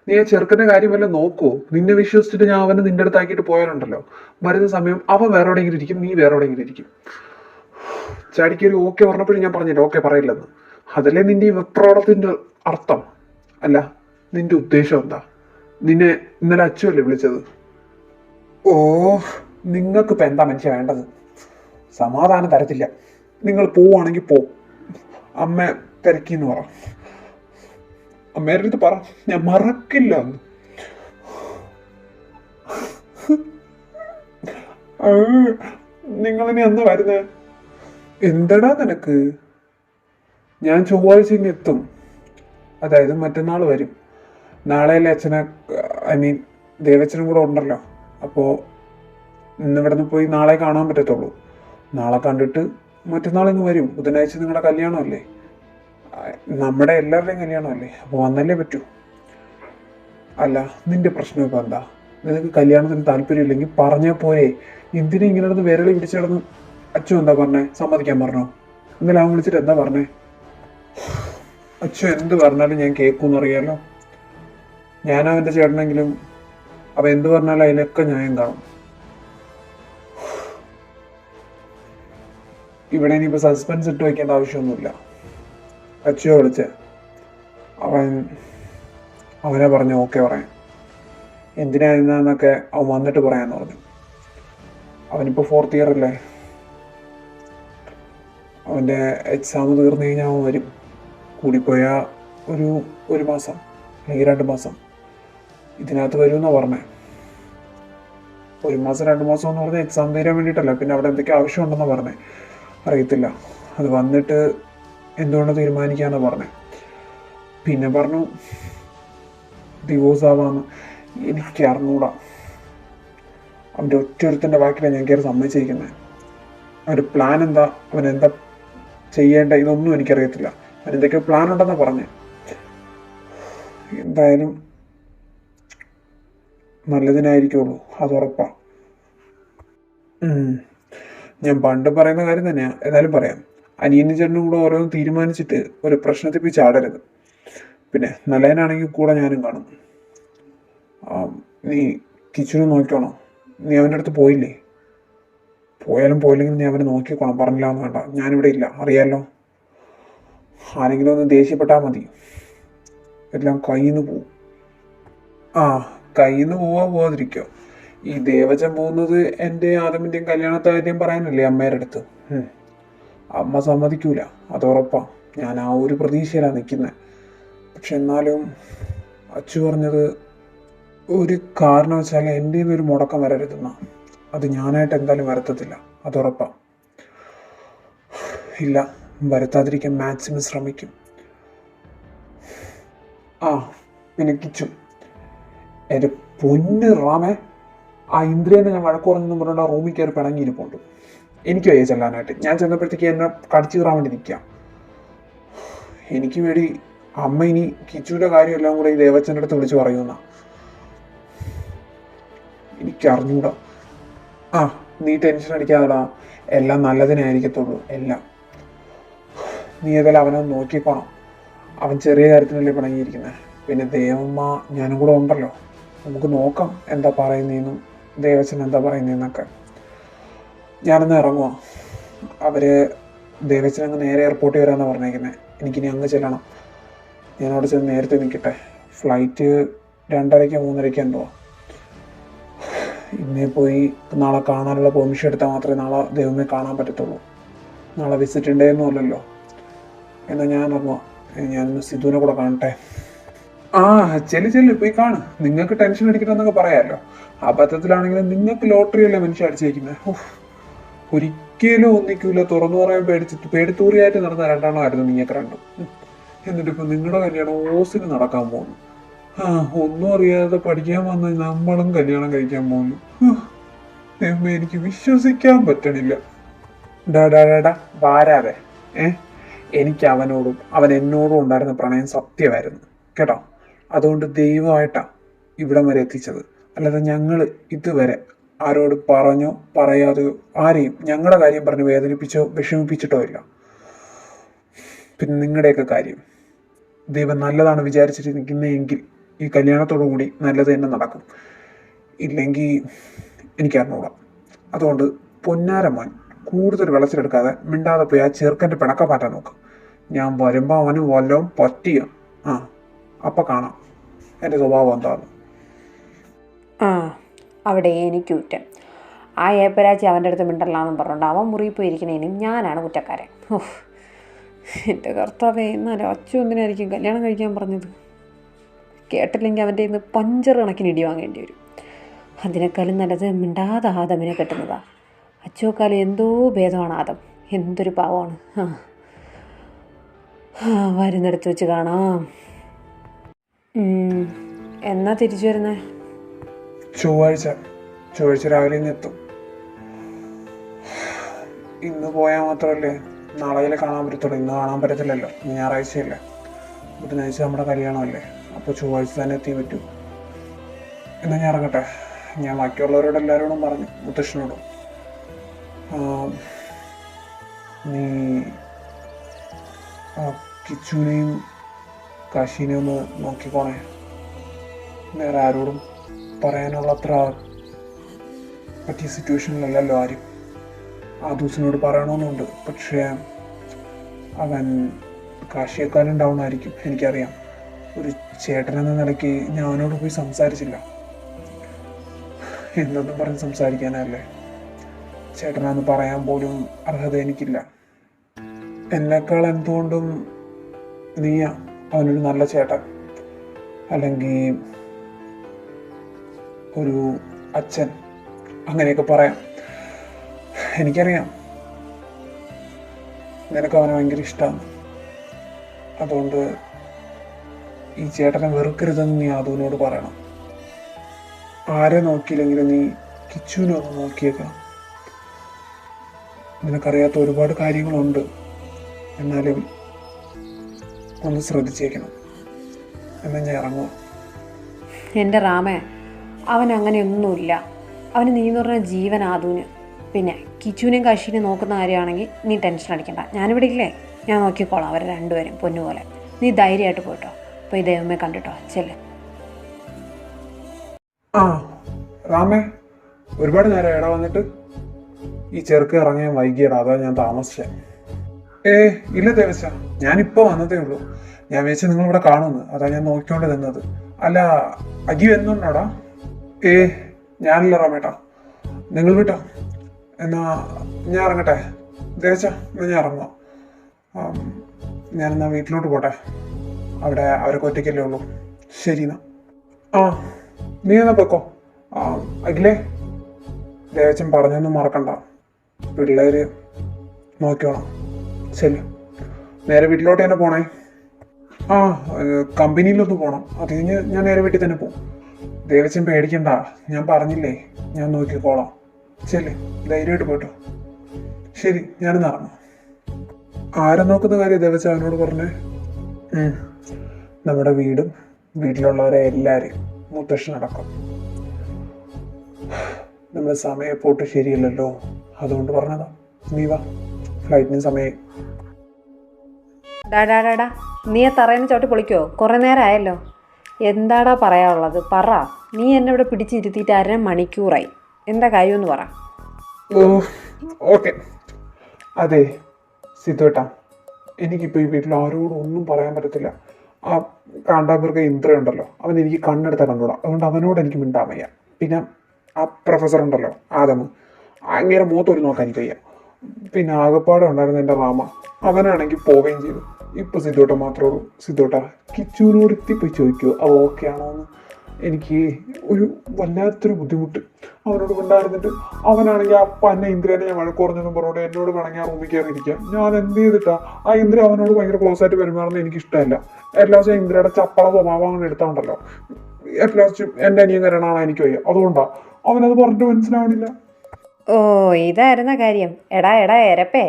നീ ആ ചെറുക്കൻ്റെ കാര്യം വല്ല നോക്കുവോ? നിന്നെ വിശ്വസിച്ചിട്ട് ഞാൻ അവനെ നിന്റെ അടുത്താക്കിയിട്ട് പോയാലുണ്ടല്ലോ, വരുന്ന സമയം അവൻ വേറെ എവിടെയെങ്കിലും ഇരിക്കും, നീ വേറെ എവിടെയെങ്കിലും ഇരിക്കും. ചാടിക്ക് ഒരു ഓക്കെ പറഞ്ഞപ്പോഴും ഞാൻ പറഞ്ഞില്ല ഓക്കെ പറയില്ലെന്ന്. അതല്ലേ നിന്റെ ഈ വെപ്രോളത്തിന്റെ അർത്ഥം? അല്ല, നിന്റെ ഉദ്ദേശം എന്താ? നിന്നെ ഇന്നലെ അച്ചുവല്ലേ വിളിച്ചത്? ഓ, നിങ്ങൾക്കിപ്പോൾ എന്താ മനുഷ്യ വേണ്ടത്? സമാധാനം തരത്തില്ല. നിങ്ങൾ പോവുകയാണെങ്കിൽ പോ. അമ്മ തിരക്കിന്ന് പറ. അമ്മേരുടെ അടുത്ത് പറ, ഞാൻ മറക്കില്ല എന്ന്. നിങ്ങളിനി എന്നാ വരുന്നേ? എന്തടാ നിനക്ക്? ഞാൻ ചൊവ്വാഴ്ച ഇനി എത്തും. അതായത് മറ്റന്നാൾ വരും. നാളെയല്ലേ അച്ഛനെ, ഐ മീൻ ദേവച്ചനും കൂടെ ഉണ്ടല്ലോ. അപ്പോൾ ഇന്നിവിടെ നിന്ന് പോയി നാളെ കാണാൻ പറ്റത്തുള്ളൂ. നാളെ കണ്ടിട്ട് മറ്റന്നാൾ ഇങ്ങ് വരും. ബുധനാഴ്ച നിങ്ങളുടെ കല്യാണമല്ലേ, നമ്മുടെ എല്ലാവരുടെയും കല്യാണമല്ലേ, അപ്പോൾ വന്നല്ലേ പറ്റൂ. അല്ല, നിന്റെ പ്രശ്നം ഇപ്പം എന്താ? നിനക്ക് കല്യാണത്തിന് താല്പര്യമില്ലെങ്കിൽ പറഞ്ഞാൽ പോരെ. എന്തിനാ ഇങ്ങനെ നടന്ന് വിരളി പിടിച്ചു കിടന്ന്? അച്ഛൻ എന്താ പറഞ്ഞേ? സമ്മതിക്കാൻ പറഞ്ഞോ? ഇന്നലെ അവൻ വിളിച്ചിട്ട് എന്താ പറഞ്ഞേ? അച്ഛൻ എന്ത് പറഞ്ഞാലും ഞാൻ കേൾക്കുമെന്ന് അറിയാലോ. ഞാനവൻ്റെ ചേട്ടനെങ്കിലും അപ്പൊ എന്ത് പറഞ്ഞാലും അതിലൊക്കെ ന്യായം കാണും. ഇവിടെ ഇനിയിപ്പോ സസ്പെൻസ് ഇട്ട് വെക്കേണ്ട ആവശ്യമൊന്നുമില്ല. അച്ഛയോ വിളിച്ചേ, അവനെ പറഞ്ഞു ഓക്കെ പറയാൻ. എന്തിനായിരുന്നൊക്കെ അവൻ വന്നിട്ട് പറയാന്ന് പറഞ്ഞു. അവനിപ്പോ 4th ഇയർ അല്ലേ, അവൻ്റെ എക്സാം തീർന്നു കഴിഞ്ഞാൽ അവൻ വരും. കൂടിപ്പോയാൽ ഒരു മാസം അല്ലെങ്കിൽ 2 മാസം ഇതിനകത്ത് വരുമെന്നാണ് പറഞ്ഞത്. 1 മാസം 2 മാസം എന്ന് പറഞ്ഞാൽ എക്സാം തീരാൻ വേണ്ടിയിട്ടല്ല, പിന്നെ അവിടെ എന്തൊക്കെ ആവശ്യമുണ്ടെന്നാണ് പറഞ്ഞത്. അറിയത്തില്ല, അത് വന്നിട്ട് എന്തുകൊണ്ട് തീരുമാനിക്കാമെന്നാണ് പറഞ്ഞത്. പിന്നെ പറഞ്ഞു ഡിവോഴ്സ് ആവാന്ന്. എനിക്ക് അറിഞ്ഞൂടാ, അവൻ്റെ ഒറ്റൊരുത്തൻ്റെ വാക്കിലാണ് ഞാൻ കയറി സമ്മതിച്ചിരിക്കുന്നത്. അവൻ്റെ പ്ലാൻ എന്താ, അവൻ എന്താ ചെയ്യേണ്ട, ഇതൊന്നും എനിക്കറിയത്തില്ല. അവൻ എന്തൊക്കെയോ പ്ലാൻ ഉണ്ടെന്നാണ് പറഞ്ഞത്. എന്തായാലും നല്ലതിനായിരിക്കുള്ളൂ, അത് ഉറപ്പാണ്. ഞാൻ പണ്ട് പറയുന്ന കാര്യം തന്നെയാണ്, ഏതായാലും പറയാം. അനിയനും ചേട്ടനും കൂടെ ഓരോന്ന് തീരുമാനിച്ചിട്ട് ഒരു പ്രശ്നത്തിൽ പോയി ചാടരുത്. പിന്നെ നല്ലതിനാണെങ്കിൽ കൂടെ ഞാനും കാണും. നീ കിച്ചനും നോക്കിക്കോണോ? നീ അവൻ്റെ അടുത്ത് പോയില്ലേ? പോയാലും പോയില്ലെങ്കിൽ നീ അവനെ നോക്കിക്കോണം, പറഞ്ഞില്ല എന്ന് വേണ്ട. ഞാനിവിടെ ഇല്ല, അറിയാമല്ലോ. ആരെങ്കിലും ഒന്ന് ദേഷ്യപ്പെട്ടാൽ മതി, എല്ലാം കയ്യിൽ നിന്ന് പോവും. കയ്യിൽ നിന്ന് പോവാതിരിക്കോ? ഈ ദേവചൻ പോകുന്നത് എൻ്റെ ആദമിൻ്റെയും കല്യാണക്കാര്യം പറയാനല്ലേ അമ്മയുടെ അടുത്ത്. അമ്മ സമ്മതിക്കൂല, അത് ഉറപ്പാ. ഞാൻ ആ ഒരു പ്രതീക്ഷയിലാണ് നിൽക്കുന്നത്. പക്ഷെ എന്നാലും അച്ചു പറഞ്ഞത് ഒരു കാരണവശാൽ എൻ്റെ ഒരു മുടക്കം വരരുതെന്ന. അത് ഞാനായിട്ട് എന്തായാലും വരുത്തത്തില്ല, അത് ഉറപ്പാ. ഇല്ല, വരുത്താതിരിക്കാൻ മാക്സിമം ശ്രമിക്കും. പിന്നെ കിച്ചു, എൻ്റെ പൊന്ന് റാമേ, ആ ഇന്ദ്രിയനെ ഞാൻ വഴക്ക് പറഞ്ഞെന്ന് പറഞ്ഞിട്ട് ആ റൂമിൽ കയറി പിണങ്ങിയിരിപ്പുണ്ട്. എനിക്ക് വയ്യ ചെല്ലാനായിട്ട്. ഞാൻ ചെന്നപ്പോഴത്തേക്ക് എന്നെ കടിച്ചു കയറാൻ വേണ്ടി നിൽക്കാം. എനിക്ക് വേണ്ടി അമ്മ ഇനി കിച്ചുവിൻ്റെ കാര്യം എല്ലാം കൂടെ ഈ ദേവച്ചൻ്റെ അടുത്ത് വിളിച്ച് പറയുമെന്നാ. എനിക്കറിഞ്ഞൂടാ. നീ ടെൻഷൻ അടിക്കാതെടാ, എല്ലാം നല്ലതിനായിരിക്കത്തുള്ളൂ, എല്ലാം. നീ ഏതായാലും അവനൊന്ന് നോക്കിക്കോണം. അവൻ ചെറിയ കാര്യത്തിനല്ലേ പിണങ്ങിയിരിക്കുന്നത്. പിന്നെ ദേവമ്മ ഞാനും കൂടെ ഉണ്ടല്ലോ, നമുക്ക് നോക്കാം എന്താ പറയുന്നതെന്നും ദേവച്ചൻ എന്താ പറയുന്നതെന്നൊക്കെ. ഞാനൊന്ന് ഇറങ്ങുക. ദേവച്ചൻ അങ്ങ് നേരെ എയർപോർട്ടിൽ വരാമെന്നാണ് പറഞ്ഞേക്കുന്നത്. എനിക്കിനി അങ്ങ് ചെല്ലണം. ഞാനവിടെ ചെന്ന് നേരത്തെ നിൽക്കട്ടെ. ഫ്ലൈറ്റ് 2:30-3:30 എന്തോ. ഇന്നേ പോയി നാളെ കാണാനുള്ള പെർമിഷൻ എടുത്താൽ മാത്രമേ നാളെ ദൈവമേ കാണാൻ പറ്റത്തുള്ളൂ. നാളെ വിസിറ്റ് ഉണ്ടേന്നും അല്ലല്ലോ. എന്നാൽ ഞാൻ ഇറങ്ങുക. ഞാനൊന്ന് സിധുവിനെ കൂടെ കാണട്ടെ. ചെല്ലു പോയി കാണ്. നിങ്ങൾക്ക് ടെൻഷൻ അടിക്കണമെന്നൊക്കെ പറയാമല്ലോ. അബദ്ധത്തിലാണെങ്കിലും നിങ്ങൾക്ക് ലോട്ടറി അല്ലേ മനുഷ്യ അടിച്ചേക്കുന്നത്. ഒരിക്കലും ഒന്നിക്കൂല. തുറന്നു പറയാൻ പേടിത്തൂറിയായിട്ട് നടന്ന രണ്ടെണ്ണമായിരുന്നു നിങ്ങൾക്ക് രണ്ടും. എന്നിട്ടിപ്പോൾ നിങ്ങളുടെ കല്യാണം ഓസിന് നടക്കാൻ പോകുന്നു. ഒന്നും അറിയാതെ പഠിക്കാൻ വന്ന് നമ്മളും കല്യാണം കഴിക്കാൻ പോകുന്നു. എനിക്ക് വിശ്വസിക്കാൻ പറ്റണില്ല. ഡാ വാരാതെ. എനിക്ക് അവനോടും അവൻ എന്നോടും ഉണ്ടായിരുന്ന പ്രണയം സത്യമായിരുന്നു കേട്ടോ. അതുകൊണ്ട് ദൈവമായിട്ടാ ഇവിടം വരെ എത്തിച്ചത്. അല്ലാതെ ഞങ്ങൾ ഇതുവരെ ആരോട് പറഞ്ഞോ പറയാതെയോ ആരെയും ഞങ്ങളുടെ കാര്യം പറഞ്ഞ് വേദനിപ്പിച്ചോ വിഷമിപ്പിച്ചിട്ടോ ഇല്ല. പിന്നെ നിങ്ങളുടെയൊക്കെ കാര്യം ദൈവം നല്ലതാണ് വിചാരിച്ചിട്ട് നിൽക്കുന്നതെങ്കിൽ ഈ കല്യാണത്തോടു കൂടി നല്ലത് തന്നെ നടക്കും. ഇല്ലെങ്കിൽ എനിക്കറിഞ്ഞൂടാം. അതുകൊണ്ട് പൊന്നാരമ്മൻ കൂടുതൽ വിളച്ചിലെടുക്കാതെ മിണ്ടാതെ പോയി ആ ചെറുക്കൻ്റെ പിണക്കം മാറ്റാൻ നോക്കും. ഞാൻ വരുമ്പോൾ അവന് വല്ലതും പറ്റിയോ അപ്പം കാണാം എൻ്റെ സ്വഭാവം എന്താണെന്ന്. അവിടെ എനിക്ക് കുറ്റം. ആ ഏപ്പരാച്ചി അവൻ്റെ അടുത്ത് മിണ്ടല്ലാന്നും പറഞ്ഞുകൊണ്ട് അവൻ മുറിയിൽ പോയിരിക്കണേനും ഞാനാണ് കുറ്റക്കാരൻ. എൻ്റെ കർത്താവേ, എന്നാലും അച്ചു എന്തിനായിരിക്കും കല്യാണം കഴിക്കാൻ പറഞ്ഞത്? കേട്ടില്ലെങ്കിൽ അവൻ്റെ ഇന്ന് പഞ്ചർ കണക്കിന് ഇടി വാങ്ങേണ്ടി വരും. അതിനേക്കാളും നല്ലത് മിണ്ടാതെ ആദമിനെ കെട്ടുന്നതാ. അച്ചുവെക്കാലം എന്തോ ഭേദമാണ് ആദം. എന്തൊരു പാവമാണ്. വരുന്നിടത്ത് വെച്ച് കാണാം. എന്നാ തിരിച്ചു വരുന്നേ? ചൊവ്വാഴ്ച രാവിലെ ഇന്ന് എത്തും. ഇന്ന് പോയാൽ മാത്രമല്ലേ നാളെ കാണാൻ പറ്റത്തുള്ളൂ. ഇന്ന് കാണാൻ പറ്റത്തില്ലല്ലോ, ഇന്ന് ഞായറാഴ്ചയല്ലേ. ബുധനാഴ്ച നമ്മുടെ കല്യാണമല്ലേ. അപ്പോൾ ചൊവ്വാഴ്ച തന്നെ എത്തിയേ പറ്റൂ. എന്നാൽ ഞാൻ ഇറങ്ങട്ടെ. ഞാൻ ബാക്കിയുള്ളവരോട് എല്ലാവരോടും പറഞ്ഞു, മുത്തശ്ശനോടും. നീ കിച്ചുവിനെയും കാശിനെയും ഒന്ന് നോക്കിക്കോണേ. വേറെ ആരോടും പറയാനുള്ള അത്ര പറ്റിയ സിറ്റുവേഷനിലല്ലല്ലോ ആരും. ആദൂസിനോട് പറയണമെന്നുണ്ട്, പക്ഷേ അവൻ കാശിയേക്കാളും ഡൗൺ ആയിരിക്കും, എനിക്കറിയാം. ഒരു ചേട്ടനെന്ന നിലയ്ക്ക് ഞാൻ അവനോട് പോയി സംസാരിച്ചില്ല. എന്തെന്നും പറഞ്ഞ് സംസാരിക്കാനല്ലേ, ചേട്ടനാന്ന് പറയാൻ പോലും അർഹത എനിക്കില്ല. എന്നെക്കാൾ എന്തുകൊണ്ടും നീയാ അവനൊരു നല്ല ചേട്ടൻ, അല്ലെങ്കിൽ ഒരു അച്ഛൻ, അങ്ങനെയൊക്കെ പറയാം. എനിക്കറിയാം നിനക്ക് അവനെ ഭയങ്കര ഇഷ്ടമാണ്. അതുകൊണ്ട് ഈ ചേട്ടനെ വെറുക്കരുതെന്ന് നീ ആദുവിനോട് പറയണം. ആരെ നോക്കിയില്ലെങ്കിലും നീ കിച്ചുവിനെ ഒന്ന് നോക്കിയേക്കണം. നിനക്കറിയാത്ത ഒരുപാട് കാര്യങ്ങളുണ്ട്, എന്നാലും ഒന്ന് ശ്രദ്ധിച്ചേക്കണം. എന്നാൽ ഞാൻ ഇറങ്ങുക. എൻ്റെ റാമേ, അവൻ അങ്ങനെയൊന്നുമില്ല. അവന് നീ എന്ന് പറഞ്ഞ ജീവൻ ആദൂന്. പിന്നെ കിച്ചുവിനെയും കാശിനെയും നോക്കുന്ന കാര്യമാണെങ്കിൽ നീ ടെൻഷൻ അടിക്കണ്ട, ഞാനിവിടെ ഇല്ലേ, ഞാൻ നോക്കിക്കോളാം അവരെ രണ്ടുപേരും പൊന്നുപോലെ. നീ ധൈര്യമായിട്ട് പോയിട്ടോ, അപ്പോൾ ഈ ദൈവമേ കണ്ടിട്ടോ, ചെല്ല്. ആ റാമേ, ഒരുപാട് നേരം ഇട വന്നിട്ട്. ഈ ചെറുക്ക് ഇറങ്ങാൻ വൈകിയടാ, അതാ ഞാൻ താമസിച്ചേ. ഇല്ല ദേവസ്യ, ഞാനിപ്പോൾ വന്നതേ ഉള്ളൂ. ഞാൻ വിചാരിച്ചു നിങ്ങളിവിടെ കാണുമെന്ന്, അതാ ഞാൻ നോക്കിക്കൊണ്ട് നിന്നത്. അല്ല, അജി വരുന്നുണ്ടോടാ? ഞാനില്ല റാമേട്ടാ, നിങ്ങൾ വിട്ടോ. എന്നാ ഞാൻ ഇറങ്ങട്ടെ ദേവസ്യ, എന്നാ ഞാൻ ഇറങ്ങുക. ഞാനെന്നാ വീട്ടിലോട്ട് പോട്ടെ, അവിടെ അവരൊക്കെ ഒറ്റയ്ക്കല്ലേ ഉള്ളൂ. ശരി എന്നാ. നീ എന്നാ പൊക്കോ. അഖിലേ, ദേവച്ചൻ പറഞ്ഞൊന്നും മറക്കണ്ട, പിള്ളേര് നോക്കിയോണം. ശരി, നേരെ വീട്ടിലോട്ട് തന്നെ പോണേ. കമ്പനിയിലൊന്ന് പോകണം, അത് കഴിഞ്ഞ് ഞാൻ നേരെ വീട്ടിൽ തന്നെ പോകും. ദേവച്ചൻ പേടിക്കണ്ട, ഞാൻ പറഞ്ഞില്ലേ, ഞാൻ നോക്കിക്കോളാം. ശരി, ധൈര്യമായിട്ട് പോയിട്ടോ. ശരി, ഞാനിന്ന് ഇറങ്ങാം. ആരെ നോക്കുന്ന കാര്യം ദേവച്ചൻ അവനോട് പറഞ്ഞേ? നമ്മുടെ വീടും വീട്ടിലുള്ളവരെ എല്ലാവരെയും, മുത്തശ്ശനടക്കം. നമ്മുടെ സമയപ്പോട്ട് ശരിയല്ലല്ലോ, അതുകൊണ്ട് പറഞ്ഞതാ. നീ വാ, ഫ്ലൈറ്റിന് സമയം. ഡാ നീ ആ തറേന്ന് ചവിട്ടി പൊളിക്കോ? കുറേ നേരം ആയല്ലോ. എന്താടാ പറയാനുള്ളത്? പറ. നീ എന്നെ ഇവിടെ പിടിച്ചിരുത്തിയിട്ട് 1/2 മണിക്കൂറായി. എന്താ കാര്യമെന്ന് പറ. ഓക്കെ. അതെ സിദ്ധുവേട്ടാ, എനിക്കിപ്പോൾ ഈ വീട്ടിൽ ആരോടും ഒന്നും പറയാൻ പറ്റത്തില്ല. ആ കാണ്ടാമൃഗ ഇന്ദ്ര ഉണ്ടല്ലോ, അവൻ എനിക്ക് കണ്ണെടുത്താൽ കണ്ടോളാം. അതുകൊണ്ട് അവനോട് എനിക്ക് മിണ്ടാൻ വയ്യ. പിന്നെ ആ പ്രൊഫസർ ഉണ്ടല്ലോ ആദം, അങ്ങനെ മൂത്തൊരു നോക്കാൻ എനിക്ക് വയ്യ. പിന്നെ ആകപ്പാടെ ഉണ്ടായിരുന്ന എൻ്റെ റാമ, അവനാണെങ്കിൽ പോവുകയും ചെയ്തു. ഇപ്പൊ സിദ്ധോട്ട മാത്രമേ ഉള്ളൂ. സിദ്ധോട്ട കിച്ചുവിനോട് എത്തിപ്പോയി ചോദിക്കുമോ അവ ഓക്കെ ആണോ എന്ന്. എനിക്ക് ഒരു വല്ലാത്തൊരു ബുദ്ധിമുട്ട് അവനോട് ഉണ്ടായിരുന്നിട്ട്. അവനാണെങ്കിൽ ആ പന്ന ഇന്ദ്രനെ ഞാൻ വഴക്കുറഞ്ഞെന്നും പറഞ്ഞോണ്ട് എന്നോട് വേണമെങ്കിൽ ആ റൂമിൽ കയറിയിരിക്കാം. ഞാൻ എന്ത് ചെയ്തിട്ടാ? ആ ഇന്ദ്ര അവനോട് ഭയങ്കര ക്ലോസ് ആയിട്ട് പെരുമാറുന്നത് എനിക്ക് ഇഷ്ടമല്ല. എല്ലാ ദിവസവും ഇന്ദ്രയുടെ ചപ്പള സ്വഭാവം അങ്ങനെ എടുത്താണ്ടല്ലോ, എല്ലാ ദിവസവും എൻ്റെ അനിയൻ കരണമാണ് എനിക്ക് വയ്യ. അതുകൊണ്ടാ അവനത് പറഞ്ഞിട്ട് മനസ്സിലാവണില്ല. ഓ, ഇതായിരുന്ന കാര്യം. എടാ എരപ്പേ,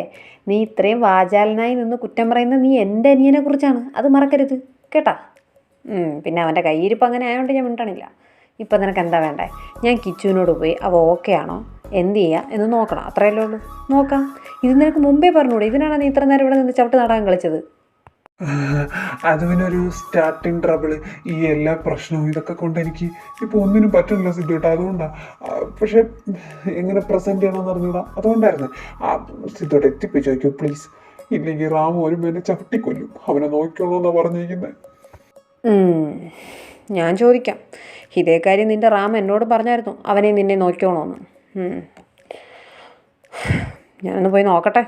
നീ ഇത്രയും വാചാലനായി നിന്ന് കുറ്റം പറയുന്നത് നീ എൻ്റെ അനിയനെ കുറിച്ചാണ്, അത് മറക്കരുത് കേട്ടാ. പിന്നെ അവൻ്റെ കയ്യിരിപ്പ് അങ്ങനെ ആയതുകൊണ്ട് ഞാൻ മിണ്ടണില്ല. ഇപ്പം നിനക്ക് എന്താ വേണ്ടേ? ഞാൻ കിച്ചുവിനോട് പോയി അവ ഓക്കെ ആണോ, എന്ത് ചെയ്യുക എന്ന് നോക്കണം, അത്രയല്ലേ ഉള്ളൂ. നോക്കാം. ഇത് നിനക്ക് മുമ്പേ പറഞ്ഞൂടെ? ഇതിനാണ് നീ ഇത്ര നേരം ഇവിടെ നിന്ന് ചവിട്ട് നാടകം കളിച്ചത്. അത് പിന്നെ ഒരു സ്റ്റാർട്ടിങ് ട്രബിള്, ഈ എല്ലാ പ്രശ്നവും ഇതൊക്കെ കൊണ്ട് എനിക്ക് ഇപ്പോൾ ഒന്നിനും പറ്റുന്നില്ല സിദ്ധുട്ടാ. അതുകൊണ്ടാണ്. പക്ഷെ എങ്ങനെ പ്രസൻറ്റ് ചെയ്യണമെന്ന് അറിഞ്ഞൂടാ, അതുകൊണ്ടായിരുന്നു. സിദ്ധോട്ട് എത്തിപ്പോയി ചോദിക്കൂ പ്ലീസ്, ഇല്ലെങ്കിൽ റാമു ഒരു മേലെ ചവിട്ടിക്കൊല്ലും. അവനെ നോക്കിക്കോളൂ എന്നാണ് പറഞ്ഞിരിക്കുന്നത്. ഞാൻ ചോദിക്കാം. ഇതേ കാര്യം നിൻ്റെ റാം എന്നോട് പറഞ്ഞായിരുന്നു, അവനെ നിന്നെ നോക്കിക്കോളോന്ന്. ഞാനൊന്ന് പോയി നോക്കട്ടെ.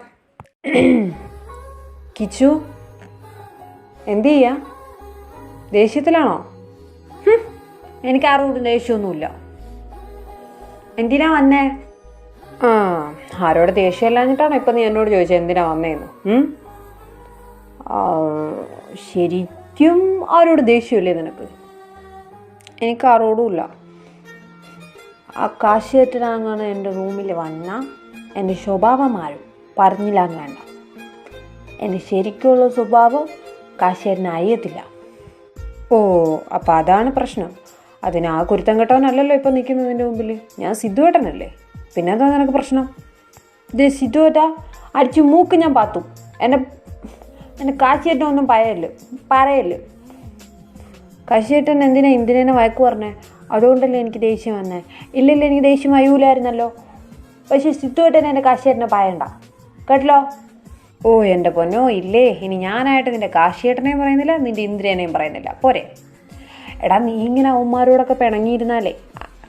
കിച്ചു, എന്തു ചെയ്യാ? ദേഷ്യത്തിലാണോ? എനിക്ക് ആരോടും ദേഷ്യമൊന്നുമില്ല. എന്തിനാ വന്നേ? ആരോട് ദേഷ്യമല്ലാഞ്ഞിട്ടാണോ ഇപ്പം നീ എന്നോട് ചോദിച്ചത് എന്തിനാ വന്നേന്ന്? ശരിക്കും ആരോട് ദേഷ്യമില്ലേ നിനക്ക്? എനിക്ക് ആരോടുമില്ല. ആ കാശിയേറ്റനാങ്ങാണ് എൻ്റെ റൂമിൽ വന്നാൽ എൻ്റെ സ്വഭാവം ആരും പറഞ്ഞില്ലാന്ന് വേണ്ട. എൻ്റെ ശരിക്കുള്ള സ്വഭാവം കാശിയേട്ടന് അറിയത്തില്ല. ഓ, അപ്പം അതാണ് പ്രശ്നം. അതിന് ആ കുരുത്തം കെട്ടവനല്ലല്ലോ ഇപ്പം നിൽക്കുന്നത് നിൻ്റെ മുമ്പിൽ. ഞാൻ സിദ്ധുവേട്ടനല്ലേ, പിന്നെ എന്താ നിനക്ക് പ്രശ്നം? ഇത് സിദ്ധുവേട്ടാ, അടിച്ച് മൂക്ക് ഞാൻ പാത്തു. എന്നെ കാശിയേട്ടനൊന്നും പറയല്ലേ. കാശിയേട്ടൻ എന്തിനാ ഇന്ദിരനെ വഴക്ക് പറഞ്ഞേ? അതുകൊണ്ടല്ലേ എനിക്ക് ദേഷ്യം വന്നേ. ഇല്ലല്ലോ എനിക്ക് ദേഷ്യം വയ്യൂലായിരുന്നല്ലോ. പക്ഷെ സിദ്ധുവേട്ടനെ എൻ്റെ കാശിയേട്ടനെ പായണ്ട കേട്ടല്ലോ. ഓ എൻ്റെ പൊന്നോ ഇല്ലേ, ഇനി ഞാനായിട്ട് നിൻ്റെ കാശിയേട്ടനെയും പറയുന്നില്ല, നിൻ്റെ ഇന്ദ്രിയനെയും പറയുന്നില്ല, പോരെ. എടാ നീ ഇങ്ങനെ അവന്മാരോടൊക്കെ പിണങ്ങിയിരുന്നാലേ,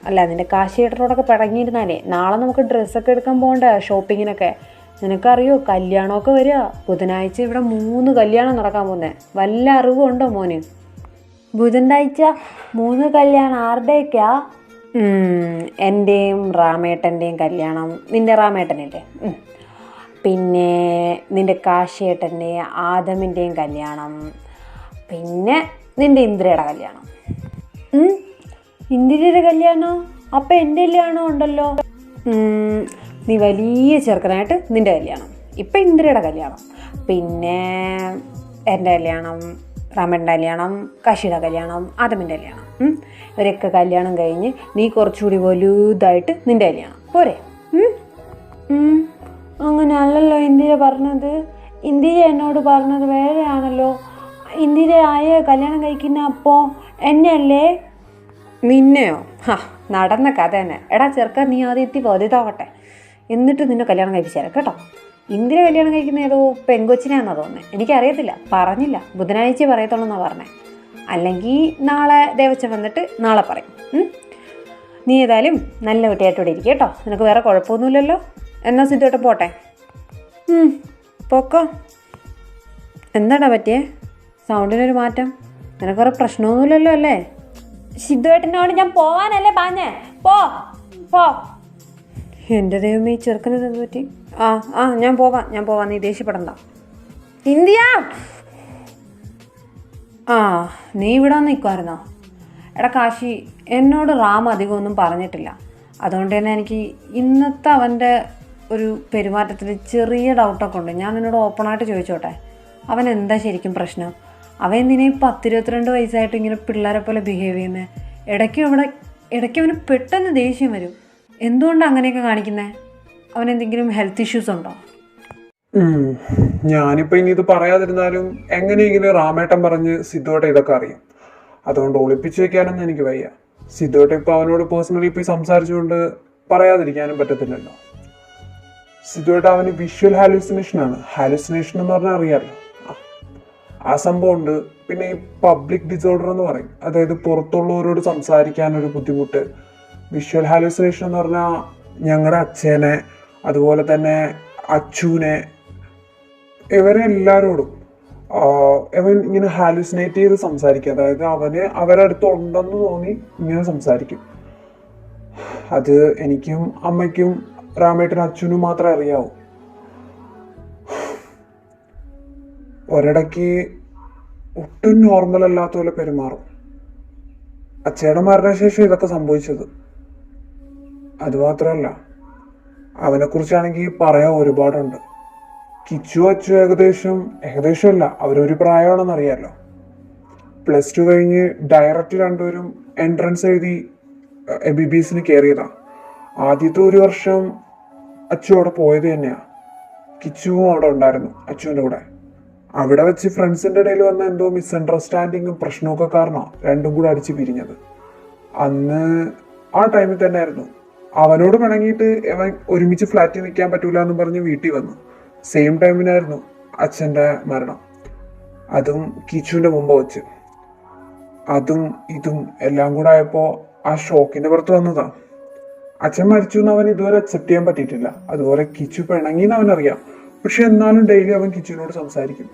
അല്ല നിൻ്റെ കാശിയേട്ടനോടൊക്കെ പിണങ്ങിയിരുന്നാലേ നാളെ നമുക്ക് ഡ്രസ്സൊക്കെ എടുക്കാൻ പോകണ്ട, ഷോപ്പിങ്ങിനൊക്കെ. നിനക്കറിയോ കല്യാണമൊക്കെ വരിക. ബുധനാഴ്ച ഇവിടെ 3 കല്യാണം നടക്കാൻ പോകുന്നത്. വല്ല അറിവുണ്ടോ മോന്? ബുധനാഴ്ച 3 കല്യാണം ആരുടെയൊക്കെയാ? എൻ്റെയും റാമേട്ടൻ്റെയും കല്യാണം, നിൻ്റെ റാമേട്ടനില്ലേ, പിന്നെ നിൻ്റെ കാശിയേട്ടൻ്റെ ആദമിൻ്റെയും കല്യാണം, പിന്നെ നിൻ്റെ ഇന്ദ്രയുടെ കല്യാണം. ഇന്ദിരയുടെ കല്യാണം? അപ്പം എൻ്റെ കല്യാണം ഉണ്ടല്ലോ. നീ വലിയ ചെറുക്കനായിട്ട് നിൻ്റെ കല്യാണം, ഇപ്പം ഇന്ദ്രയുടെ കല്യാണം, പിന്നെ എൻ്റെ കല്യാണം, റാമേട്ടൻ്റെ കല്യാണം, കാശിയുടെ കല്യാണം, ആദമിൻ്റെ കല്യാണം. ഇവരൊക്കെ കല്യാണം കഴിഞ്ഞ് നീ കുറച്ചുകൂടി വലുതായിട്ട് നിൻ്റെ കല്യാണം, പോരെ? അങ്ങനെ അല്ലല്ലോ ഇന്ദിര പറഞ്ഞത്. ഇന്ദിര എന്നോട് പറഞ്ഞത് വേറെയാണല്ലോ. ഇന്ദിര ആയ കല്യാണം കഴിക്കുന്ന അപ്പോൾ എന്നെയല്ലേ? നിന്നെയോ? നടന്ന കഥ തന്നെ. എടാ ചെറുക്ക, നീ ആദ്യം എത്തി വലുതാവട്ടെ, എന്നിട്ട് നിന്നെ കല്യാണം കഴിപ്പിച്ചേരാം കേട്ടോ. ഇന്ദിര കല്യാണം കഴിക്കുന്ന ഏതോ പെങ്കൊച്ചിനാണെന്നാണ് തോന്നുന്നത്. എനിക്കറിയത്തില്ല, പറഞ്ഞില്ല. ബുധനാഴ്ച പറയത്തുള്ളൂ എന്നാണ് പറഞ്ഞത്. അല്ലെങ്കിൽ നാളെ ദേവച്ചൻ വന്നിട്ട് നാളെ പറയും. നീ ഏതായാലും നല്ല കുട്ടിയായിട്ടോടെ ഇരിക്കുക കേട്ടോ. നിനക്ക് വേറെ കുഴപ്പമൊന്നുമില്ലല്ലോ. എന്നാൽ സിദ്ധുവേട്ടൻ പോട്ടെ. പോക്കോ. എന്താടാ പറ്റിയേ? സൗണ്ടിനൊരു മാറ്റം. നിനക്ക് വേറെ പ്രശ്നമൊന്നുമില്ലല്ലോ അല്ലേ? സിദ്ധുവേട്ടനോട് ഞാൻ പോവാനല്ലേ പറഞ്ഞേ, പോ പോ. എൻ്റെ ദൈവമേ, ഈ ചെറുക്കനത് എന്ത് പറ്റി? ഞാൻ പോവാം, നീ ദേഷ്യപ്പെടണ്ട. ഇന്ത്യ നീ ഇവിടെ നിൽക്കുമായിരുന്നോ? എടാ കാശി, എന്നോട് റാം അധികമൊന്നും പറഞ്ഞിട്ടില്ല. അതുകൊണ്ട് തന്നെ എനിക്ക് ഇന്നത്തെ അവൻ്റെ ഒരു പെരുമാറ്റത്തിൽ ചെറിയ ഡൗട്ടൊക്കെ ഉണ്ട്. ഞാൻ നിന്നോട് ഓപ്പണായിട്ട് ചോദിച്ചോട്ടെ, അവൻ എന്താ ശരിക്കും പ്രശ്നം? അവൻ എന്തിനാ 10-22 വയസ്സായിട്ട് ഇങ്ങനെ പിള്ളേരെ പോലെ ബിഹേവ് ചെയ്യുന്നത്? ഇടയ്ക്ക് അവന് പെട്ടെന്ന് ദേഷ്യം വരും. എന്തുകൊണ്ടാണ് അങ്ങനെയൊക്കെ കാണിക്കുന്നത്? അവനെന്തെങ്കിലും ഹെൽത്ത് ഇഷ്യൂസ് ഉണ്ടോ? ഞാനിപ്പോ ഇനി ഇത് പറയാതിരുന്നാലും എങ്ങനെയെങ്കിലും റാമേട്ടൻ പറഞ്ഞ് സിദ്ധുവേട്ടൻ ഇതൊക്കെ അറിയും. അതുകൊണ്ട് ഒളിപ്പിച്ചു വെക്കാനൊന്നും എനിക്ക് വയ്യ. സിദ്ധുവേട്ടൻ ഇപ്പൊ അവനോട് പേഴ്സണലി പോയി സംസാരിച്ചുകൊണ്ട് പറയാതിരിക്കാനും പറ്റത്തില്ലല്ലോ. സിദ്ധുവേട്ടൻ അവന് വിഷ്വൽ ഹാലൂസിനേഷൻ ആണ്. ഹാലൂസിനേഷൻ എന്ന് പറഞ്ഞാൽ അറിയാമല്ലോ, ആ സംഭവം ഉണ്ട്. പിന്നെ ഈ പബ്ലിക് ഡിസോർഡർ എന്ന് പറയും, അതായത് പുറത്തുള്ളവരോട് സംസാരിക്കാനൊരു ബുദ്ധിമുട്ട്. വിഷ്വൽ ഹാലൂസിനേഷൻ എന്ന് പറഞ്ഞാൽ ഞങ്ങളുടെ അച്ഛനെ, അതുപോലെ തന്നെ അച്ചുവിനെ, ഇവരെ എല്ലാവരോടും അവൻ ഇങ്ങനെ ഹാലൂസിനേറ്റ് ചെയ്ത് സംസാരിക്കും. അതായത് അവന് അവരടുത്ത് ഉണ്ടെന്ന് തോന്നി ഇങ്ങനെ സംസാരിക്കും. അത് എനിക്കും അമ്മയ്ക്കും റാമേട്ടനും അച്ഛനും മാത്രമേ അറിയാവൂ. ഒരിടയ്ക്ക് ഒട്ടും നോർമൽ അല്ലാത്ത പോലെ പെരുമാറും. അച്ഛയുടെ മരണശേഷം ഇതൊക്കെ സംഭവിച്ചത്. അതുമാത്രമല്ല, അവനെക്കുറിച്ചാണെങ്കിൽ പറയാൻ ഒരുപാടുണ്ട്. കിച്ചു അച്ചു ഏകദേശം അല്ല, അവരൊരു പ്രായമാണെന്ന് അറിയാമല്ലോ. +2 കഴിഞ്ഞ് ഡയറക്റ്റ് രണ്ടുപേരും എൻട്രൻസ് എഴുതി MBBS കയറിയതാ. ആദ്യത്തെ 1 വർഷം അച്ചു അവിടെ പോയത് തന്നെയാ. കിച്ചുവും അവിടെ ഉണ്ടായിരുന്നു അച്ചുവിൻ്റെ കൂടെ. അവിടെ വെച്ച് ഫ്രണ്ട്സിൻ്റെ ഇടയിൽ വന്ന എന്തോ മിസ്അണ്ടർസ്റ്റാൻഡിങ്ങും പ്രശ്നമൊക്കെ കാരണമാണ് രണ്ടും കൂടെ അടിച്ച് പിരിഞ്ഞത്. അന്ന് ആ ടൈമിൽ തന്നെ ആയിരുന്നു അവനോട് പിണങ്ങിയിട്ട് അവൻ ഒരുമിച്ച് ഫ്ലാറ്റിൽ നിൽക്കാൻ പറ്റൂല എന്ന് പറഞ്ഞ് വീട്ടിൽ വന്നു. സെയിം ടൈമിനായിരുന്നു അച്ഛൻ്റെ മരണം. അതും കിച്ചുവിൻ്റെ മുമ്പ് വെച്ച്. അതും ഇതും എല്ലാം കൂടെ ആയപ്പോൾ ആ ഷോക്കിൻ്റെ പുറത്ത് വന്നതാ. അച്ഛൻ മരിച്ചു എന്ന് അവൻ ഇതുവരെ അക്സെപ്റ്റ് ചെയ്യാൻ പറ്റിയിട്ടില്ല. അതുപോലെ കിച്ചു പിണങ്ങിന്ന് അവനറിയാം. പക്ഷെ എന്നാലും ഡെയിലി അവൻ കിച്ചുവിനോട് സംസാരിക്കും.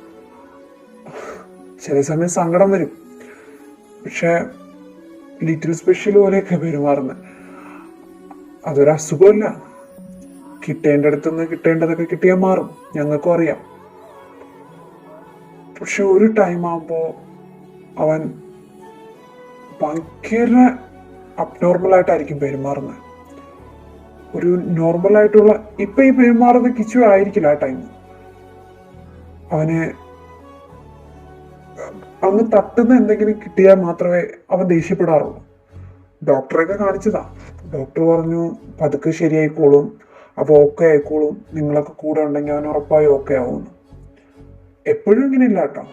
ചില സമയം സങ്കടം വരും. പക്ഷെ ലിറ്റിൽ സ്പെഷ്യൽ പോലെയൊക്കെ പെരുമാറുന്നത്. അതൊരു അസുഖമല്ല. കിട്ടേണ്ടടുത്തുനിന്ന് കിട്ടേണ്ടതൊക്കെ കിട്ടിയാൽ മാറും, ഞങ്ങൾക്കും അറിയാം. പക്ഷെ ഒരു ടൈം ആകുമ്പോൾ അവൻ ഭയങ്കര അബ്നോർമലായിട്ടായിരിക്കും പെരുമാറുന്നത്. ഒരു നോർമലായിട്ടുള്ള ഇപ്പൊ ഈ പെരുമാറുന്ന കിച്ചു ആയിരിക്കില്ല ആ ടൈം. അവന് അങ്ങ് തട്ടുന്ന എന്തെങ്കിലും കിട്ടിയാൽ മാത്രമേ അവൻ ദേഷ്യപ്പെടാറുള്ളൂ. ഡോക്ടറെയൊക്കെ കാണിച്ചതാ. ഡോക്ടർ പറഞ്ഞു പതുക്കെ ശരിയായിക്കോളും, അപ്പോൾ ഓക്കെ ആയിക്കോളും, നിങ്ങളൊക്കെ കൂടെ ഉണ്ടെങ്കിൽ അവൻ ഉറപ്പായും ഓക്കെ ആവുമെന്ന്. എപ്പോഴും ഇങ്ങനെ ഇല്ല കേട്ടോ.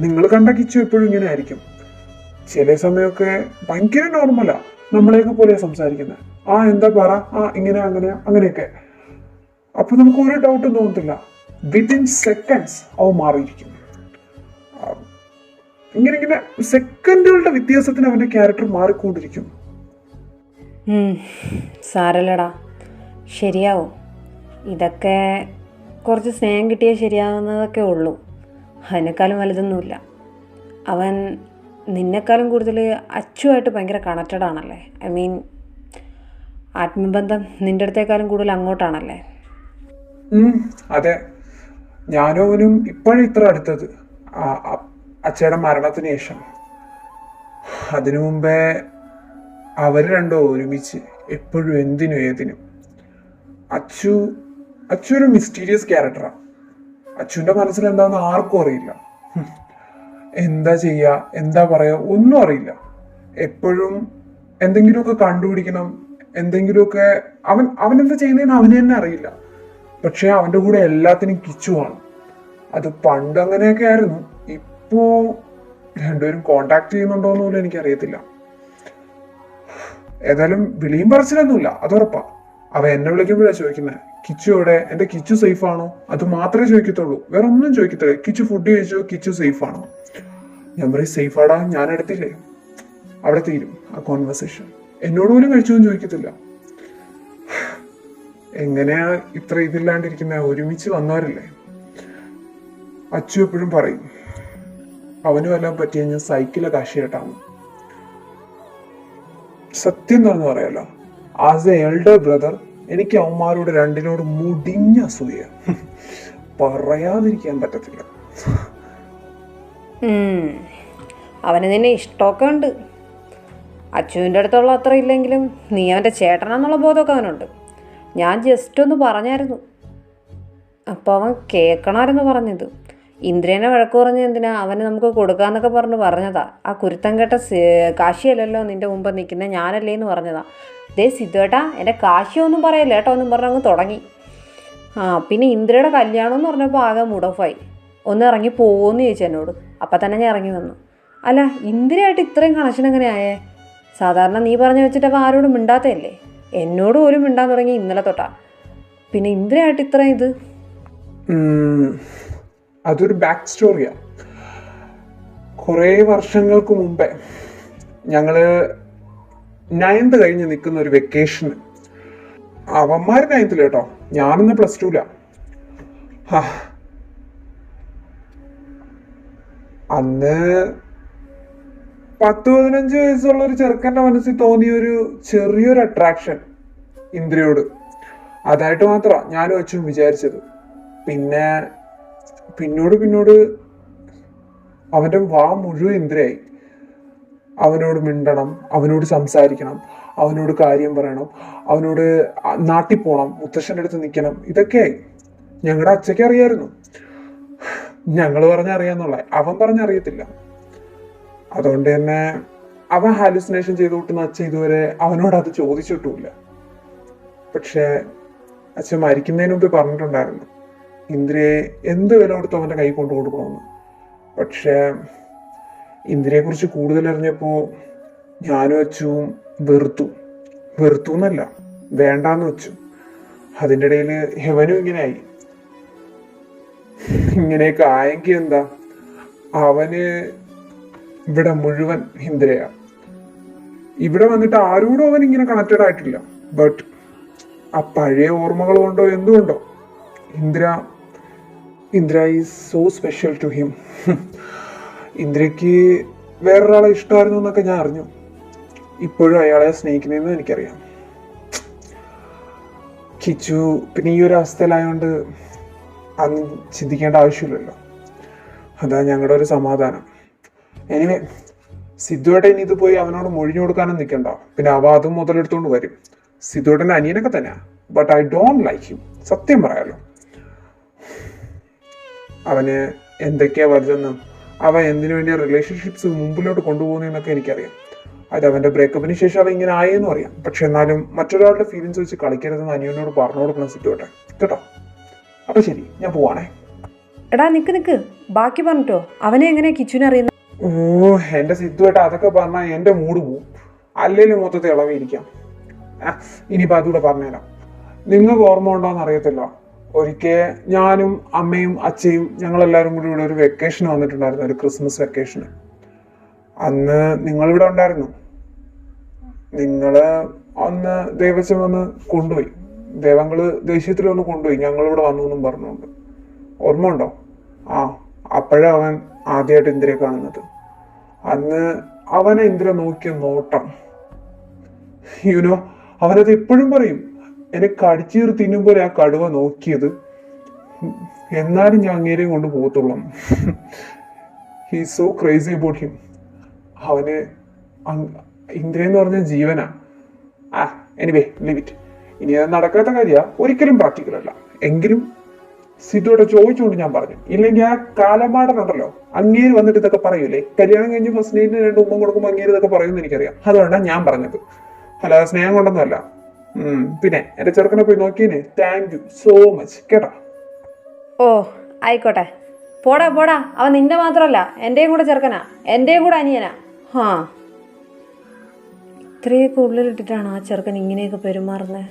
നിങ്ങൾ കണ്ട കിച്ചു എപ്പോഴും ഇങ്ങനെ ആയിരിക്കും. ചില സമയമൊക്കെ ഭയങ്കര നോർമലാ, നമ്മളെയൊക്കെ പോലെ സംസാരിക്കുന്നത്. ആ എന്താ പറ, ആ ഇങ്ങനെ അങ്ങനെ അങ്ങനെയൊക്കെ. അപ്പൊ നമുക്ക് ഒരു ഡൗട്ടും തോന്നത്തില്ല, വിത്തിൻ സെക്കൻഡ്സ് അവ മാറിയിരിക്കും. ഇങ്ങനെ ഇങ്ങനെ സെക്കൻഡുകളുടെ വ്യത്യാസത്തിന് അവന്റെ ക്യാരക്ടർ മാറിക്കൊണ്ടിരിക്കും. സാരല്ലടാ, ശരിയാവും. ഇതൊക്കെ കുറച്ച് സ്നേഹം കിട്ടിയാൽ ശരിയാവുന്നതൊക്കെ ഉള്ളൂ. അതിനേക്കാളും വലുതൊന്നുമില്ല. അവൻ നിന്നെക്കാളും കൂടുതൽ അച്ചുമായിട്ട് ഭയങ്കര കണക്റ്റഡ് ആണല്ലേ. ഐ മീൻ, ആത്മബന്ധം നിൻ്റെ അടുത്തേക്കാളും കൂടുതൽ അങ്ങോട്ടാണല്ലേ. അതെ, ഞാനും അവനും ഇപ്പോഴും ഇത്ര അടുത്തത് അച്ഛയുടെ മരണത്തിന് ശേഷം. അതിനു മുമ്പേ അവർ രണ്ടോ ഒരുമിച്ച് എപ്പോഴും എന്തിനും ഏതിനും. അച്ചു ഒരു മിസ്റ്റീരിയസ് ക്യാരക്ടറാണ്. അച്ചുവിന്റെ മനസ്സിൽ എന്താണെന്ന് ആർക്കും അറിയില്ല. എന്താ ചെയ്യുക, എന്താ പറയുക, ഒന്നും അറിയില്ല. എപ്പോഴും എന്തെങ്കിലുമൊക്കെ കണ്ടുപിടിക്കണം, എന്തെങ്കിലുമൊക്കെ. അവൻ എന്താ ചെയ്യുന്നതെന്ന് അവന് തന്നെ അറിയില്ല. പക്ഷെ അവന്റെ കൂടെ എല്ലാത്തിനും കിച്ചുവാണ്. അത് പണ്ട് അങ്ങനെയൊക്കെ ആയിരുന്നു. ഇപ്പോ രണ്ടുപേരും കോണ്ടാക്ട് ചെയ്യുന്നുണ്ടോന്ന് പോലും എനിക്കറിയത്തില്ല. ഏതായാലും വിളിയും പറച്ചിലൊന്നുമില്ല, അതുറപ്പാ. അവ എന്നെ വിളിക്കുമ്പോഴാണ് ചോദിക്കുന്നത്, കിച്ചു എവിടെ, എന്റെ കിച്ചു സേഫ് ആണോ? അത് മാത്രമേ ചോദിക്കത്തുള്ളൂ, വേറെ ഒന്നും ചോദിക്കത്തില്ല. കിച്ചു ഫുഡ് കഴിച്ചോ, കിച്ചു സേഫ് ആണോ? ഞാൻ പറയും സേഫ് ആടാ, ഞാൻ എടുത്തില്ലേ. അവിടെ തീരും ആ കോൺവെർസേഷൻ. എന്നോട് പോലും കഴിച്ചോന്ന് ചോദിക്കത്തില്ല. എങ്ങനെയാ ഇത്ര ഇതില്ലാണ്ടിരിക്കുന്ന? ഒരുമിച്ച് വന്നവരല്ലേ. അച്ചു എപ്പോഴും പറയും അവനും എല്ലാം പറ്റി കഴിഞ്ഞാൽ സൈക്കിളെ കാശിയിട്ടാണ്. സത്യം തുറന്ന് പറയാലോ, ആസ് എ എൽഡർ ബ്രദർ എനിക്ക് അവന്മാരോട് രണ്ടിനോട് മുടിഞ്ഞ അസൂയ, പറയാതിരിക്കാൻ പറ്റത്തില്ല. അവന് നിന്നെ ഇഷ്ടമൊക്കെ ഉണ്ട്. അച്ചുവിൻ്റെ അടുത്തുള്ള അത്ര ഇല്ലെങ്കിലും നീ അവൻ്റെ ചേട്ടനാന്നുള്ള ബോധമൊക്കെ അവനുണ്ട്. ഞാൻ ജസ്റ്റ് ഒന്ന് പറഞ്ഞായിരുന്നു, അപ്പോൾ അവൻ കേൾക്കണമായിരുന്നു പറഞ്ഞത്. ഇന്ദ്രനെ വഴക്ക് പറഞ്ഞ് എന്തിനാ അവന് നമുക്ക് കൊടുക്കാന്നൊക്കെ പറഞ്ഞതാ. ആ കുരുത്തം കേട്ട കാശിയല്ലല്ലോ നിൻ്റെ മുമ്പ് നിൽക്കുന്നത്, ഞാനല്ലേ എന്ന് പറഞ്ഞതാ. ദേ സിദ്ധേട്ടാ, എൻ്റെ കാശിയൊന്നും പറയല്ല കേട്ടോ എന്നും പറഞ്ഞങ്ങ് തുടങ്ങി. പിന്നെ ഇന്ദ്രയുടെ കല്യാണം എന്ന് പറഞ്ഞപ്പോൾ ആകെ മൂഡ് ഓഫായി. ഒന്ന് ഇറങ്ങി പോകുമെന്ന് ചോദിച്ചു എന്നോട്. അപ്പം തന്നെ ഞാൻ ഇറങ്ങി വന്നു. അല്ല, ഇന്ദ്രയായിട്ട് ഇത്രയും കണക്ഷൻ എങ്ങനെ ആയേ? സാധാരണ നീ പറഞ്ഞു വെച്ചിട്ട് അപ്പോൾ ആരോടും മിണ്ടാത്തല്ലേ. എന്നോട് പോലും മിണ്ടാൻ തുടങ്ങി ഇന്നലെ തൊട്ടാ. പിന്നെ ഇന്ദ്രയായിട്ട് ഇത്ര ഇത്. അതൊരു ബാക്ക് സ്റ്റോറിയാ. കുറേ വർഷങ്ങൾക്ക് മുമ്പേ ഞങ്ങള് 9th കഴിഞ്ഞ് നിൽക്കുന്ന ഒരു വെക്കേഷന്, അവന്മാര് 9th കേട്ടോ, ഞാനിന്ന് +2 അന്ന് 10-15 വയസ്സുള്ള ഒരു ചെറുക്കൻ്റെ മനസ്സിൽ തോന്നിയ ഒരു ചെറിയൊരു അട്രാക്ഷൻ ഇന്ദ്രയോട്. അതായിട്ട് മാത്രമാണ് ഞാനും അച്ഛനും വിചാരിച്ചത്. പിന്നെ പിന്നോട് അവന്റെ വാ മുഴുവൻ ഇന്ദ്രയായി. അവനോട് മിണ്ടണം, അവനോട് സംസാരിക്കണം, അവനോട് കാര്യം പറയണം, അവനോട് നാട്ടിൽ പോകണം, മുത്തശ്ശൻ്റെ അടുത്ത് നിൽക്കണം. ഇതൊക്കെയായി. ഞങ്ങളുടെ അച്ഛയ്ക്ക് അറിയായിരുന്നു. ഞങ്ങൾ പറഞ്ഞറിയാന്നുള്ള, അവൻ പറഞ്ഞറിയത്തില്ല. അതുകൊണ്ട് തന്നെ അവൻ ഹാലുസിനേഷൻ ചെയ്ത് കൂട്ടുന്ന അച്ഛൻ ഇതുവരെ അവനോട് അത് ചോദിച്ചിട്ടുമില്ല. പക്ഷെ അച്ഛൻ മരിക്കുന്നതിന് മുമ്പ് പറഞ്ഞിട്ടുണ്ടായിരുന്നു ഇന്ദ്രയെ എന്ത് വില കൊടുത്ത് അവൻ്റെ കൈ കൊണ്ടു കൊടുക്കണമെന്ന്. പക്ഷെ ഇന്ദ്രയെ കുറിച്ച് കൂടുതൽ അറിഞ്ഞപ്പോൾ ഞാനും അച്ഛനും വെറുത്തു എന്നല്ല, വേണ്ടാന്ന് വെച്ചു. അതിൻ്റെ ഇടയിൽ ഹെവനും ഇങ്ങനെയായി. ഇങ്ങനെയൊക്കെ ആയെങ്കിൽ എന്താ, അവന് ഇവിടെ മുഴുവൻ ഇന്ദ്രയാ. ഇവിടെ വന്നിട്ട് ആരോടും അവൻ ഇങ്ങനെ കണക്റ്റഡ് ആയിട്ടില്ല. ബട്ട് ആ പഴയ ഓർമ്മകൾ കൊണ്ടോ എന്തുകൊണ്ടോ Indra is so special to him. ഇന്ദ്രയ്ക്ക് വേറൊരാളെ ഇഷ്ടമായിരുന്നു എന്നൊക്കെ ഞാൻ അറിഞ്ഞു. ഇപ്പോഴും അയാളെ സ്നേഹിക്കുന്നതെന്ന് എനിക്കറിയാം. കിച്ചു പിന്നെ ഈ ഒരു അവസ്ഥയിലായതുകൊണ്ട് അന്ന് ചിന്തിക്കേണ്ട ആവശ്യമില്ലല്ലോ. അതാ ഞങ്ങളുടെ ഒരു സമാധാനം. എനിവേ, സിദ്ധുവേട്ടൻ ഇനി ഇത് പോയി അവനോട് മൊഴിഞ്ഞു കൊടുക്കാനും നിൽക്കണ്ട. പിന്നെ അവ അതും മുതലെടുത്തോണ്ട് വരും. സിദ്ധുവേട്ടൻ്റെ അനിയനൊക്കെ തന്നെയാ. But I don't like him. സത്യം പറയാലോ, അവന് എന്തൊക്കെയാ വലുതെന്നും അവൻ എന്തിനു വേണ്ടിയ റിലേഷൻഷിപ്സ് മുമ്പിലോട്ട് കൊണ്ടുപോകുന്നതെന്നൊക്കെ എനിക്കറിയാം. അത് അവന്റെ ബ്രേക്കപ്പിന് ശേഷം അവൻ ഇങ്ങനെ ആയെന്നും അറിയാം. പക്ഷെ എന്നാലും മറ്റൊരാളുടെ ഫീലിങ്സ് വെച്ച് കളിക്കരുതെന്ന് അനിയനോട് പറഞ്ഞു കൊടുക്കണം സിദ്ധുവേട്ടൻ കേട്ടോ. അപ്പൊ ശരി, ഞാൻ പോവാണേ. എടാ നിക്ക് ബാക്കി പറഞ്ഞിട്ടോ. അവനെ എങ്ങനെയാ കിച്ചുവിനെ അറിയുന്നത്? ഓ എന്റെ സിദ്ധുവായിട്ട് അതൊക്കെ പറഞ്ഞാൽ എന്റെ മൂഡ് പോവും. അല്ലെങ്കിൽ മൊത്തത്തിൽ ഇളവിയിരിക്കാം. ഇനിയിപ്പോ അതുകൂടെ പറഞ്ഞുതരാം. നിങ്ങൾക്ക് ഓർമ്മ ഉണ്ടോന്ന് അറിയത്തില്ല, ഒരിക്കൽ ഞാനും അമ്മയും അച്ഛയും ഞങ്ങളെല്ലാവരും കൂടി ഇവിടെ ഒരു വെക്കേഷൻ വന്നിട്ടുണ്ടായിരുന്നു, ഒരു ക്രിസ്മസ് വെക്കേഷന്. അന്ന് നിങ്ങളിവിടെ ഉണ്ടായിരുന്നു. നിങ്ങള് അന്ന് ദേവസ്വം വന്ന് കൊണ്ടുപോയി, ദേവങ്ങള് ദേഷ്യത്തിൽ വന്ന് കൊണ്ടുപോയി, ഞങ്ങളിവിടെ വന്നു എന്നും പറഞ്ഞുകൊണ്ട്. ഓർമ്മ ഉണ്ടോ? അപ്പോഴാ അവൻ ആദ്യമായിട്ട് ഇന്ദിരയെ കാണുന്നത്. അന്ന് അവനെ ഇന്ദിര നോക്കിയ നോട്ടം, യുനോ, അവനത് എപ്പോഴും പറയും, എന്നെ കടിച്ചീർ തിന്നുമ്പോലെ ആ കടുവ നോക്കിയത്, എന്നാലും ഞാൻ അങ്ങേരെയും കൊണ്ട് പോകത്തുള്ളൂ. He so crazy about him. അവന് ഇന്ദിര എന്ന് പറഞ്ഞ ജീവനാ. Anyway live it. ഇനി അത് നടക്കാത്ത കാര്യ, ഒരിക്കലും പ്രാക്ടിക്കൽ അല്ല. എങ്കിലും സിദ്ധുവിടെ ചോദിച്ചുകൊണ്ട് ഞാൻ പറഞ്ഞു. ഇല്ലെങ്കിൽ ആ കാലമാടനുണ്ടല്ലോ, അങ്ങേര് വന്നിട്ട് ഇതൊക്കെ പറയൂലേ, കല്യാണം കഴിഞ്ഞ് ഫസ്റ്റ് നൈറ്റിന് 2 ഉമ്മ കൊടുക്കുമ്പോൾ അങ്ങേര് ഇതൊക്കെ പറയുമെന്ന് എനിക്കറിയാം. അതുകൊണ്ടാണ് ഞാൻ പറഞ്ഞത്, അല്ലാതെ സ്നേഹം കൊണ്ടൊന്നുമല്ല. പിന്നെ എന്റെ ചെറുക്കനെ പോയി നോക്കിയേ. താങ്ക് യു സോ മച്ച് കേട്ടോ. ഓ ആയിക്കോട്ടെ, പോടാ പോടാ. അവൻ നിന്റെ മാത്രമല്ല, എൻ്റെയും കൂടെ ചെറുക്കനാ, എൻ്റെയും കൂടെ അനിയനാ. ഇത്രയൊക്കെ ഉള്ളിലിട്ടിട്ടാണ് ആ ചെറുക്കൻ ഇങ്ങനെയൊക്കെ പെരുമാറുന്നത്.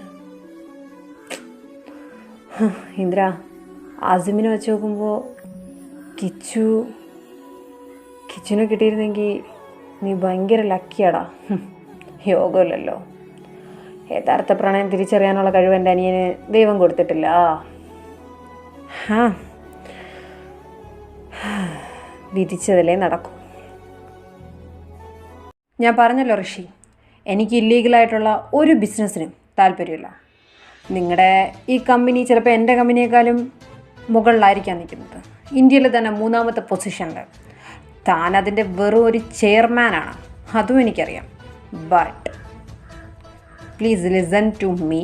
ഇന്ദ്ര, ആസിമിനെ വെച്ച് നോക്കുമ്പോൾ കിച്ചുനെ കിട്ടിയിരുന്നെങ്കിൽ നീ ഭയങ്കര ലക്കിയാടാ. യോഗമില്ലല്ലോ. യഥാർത്ഥ പ്രണയം തിരിച്ചറിയാനുള്ള കഴിവ് എൻ്റെ അനിയന് ദൈവം കൊടുത്തിട്ടില്ല. വിധിച്ചതിലേ നടക്കും. ഞാൻ പറഞ്ഞല്ലോ ഋഷി, എനിക്ക് ഇല്ലീഗലായിട്ടുള്ള ഒരു ബിസിനസ്സിനും താല്പര്യമില്ല. നിങ്ങളുടെ ഈ കമ്പനി ചിലപ്പോൾ എൻ്റെ കമ്പനിയേക്കാളും മുകളിലായിരിക്കാൻ നിൽക്കുന്നത്. ഇന്ത്യയിൽ തന്നെ 3ാമത്തെ പൊസിഷനിൽ. താൻ അതിൻ്റെ വെറും ഒരു ചെയർമാനാണ്, അതും എനിക്കറിയാം. But please listen to me.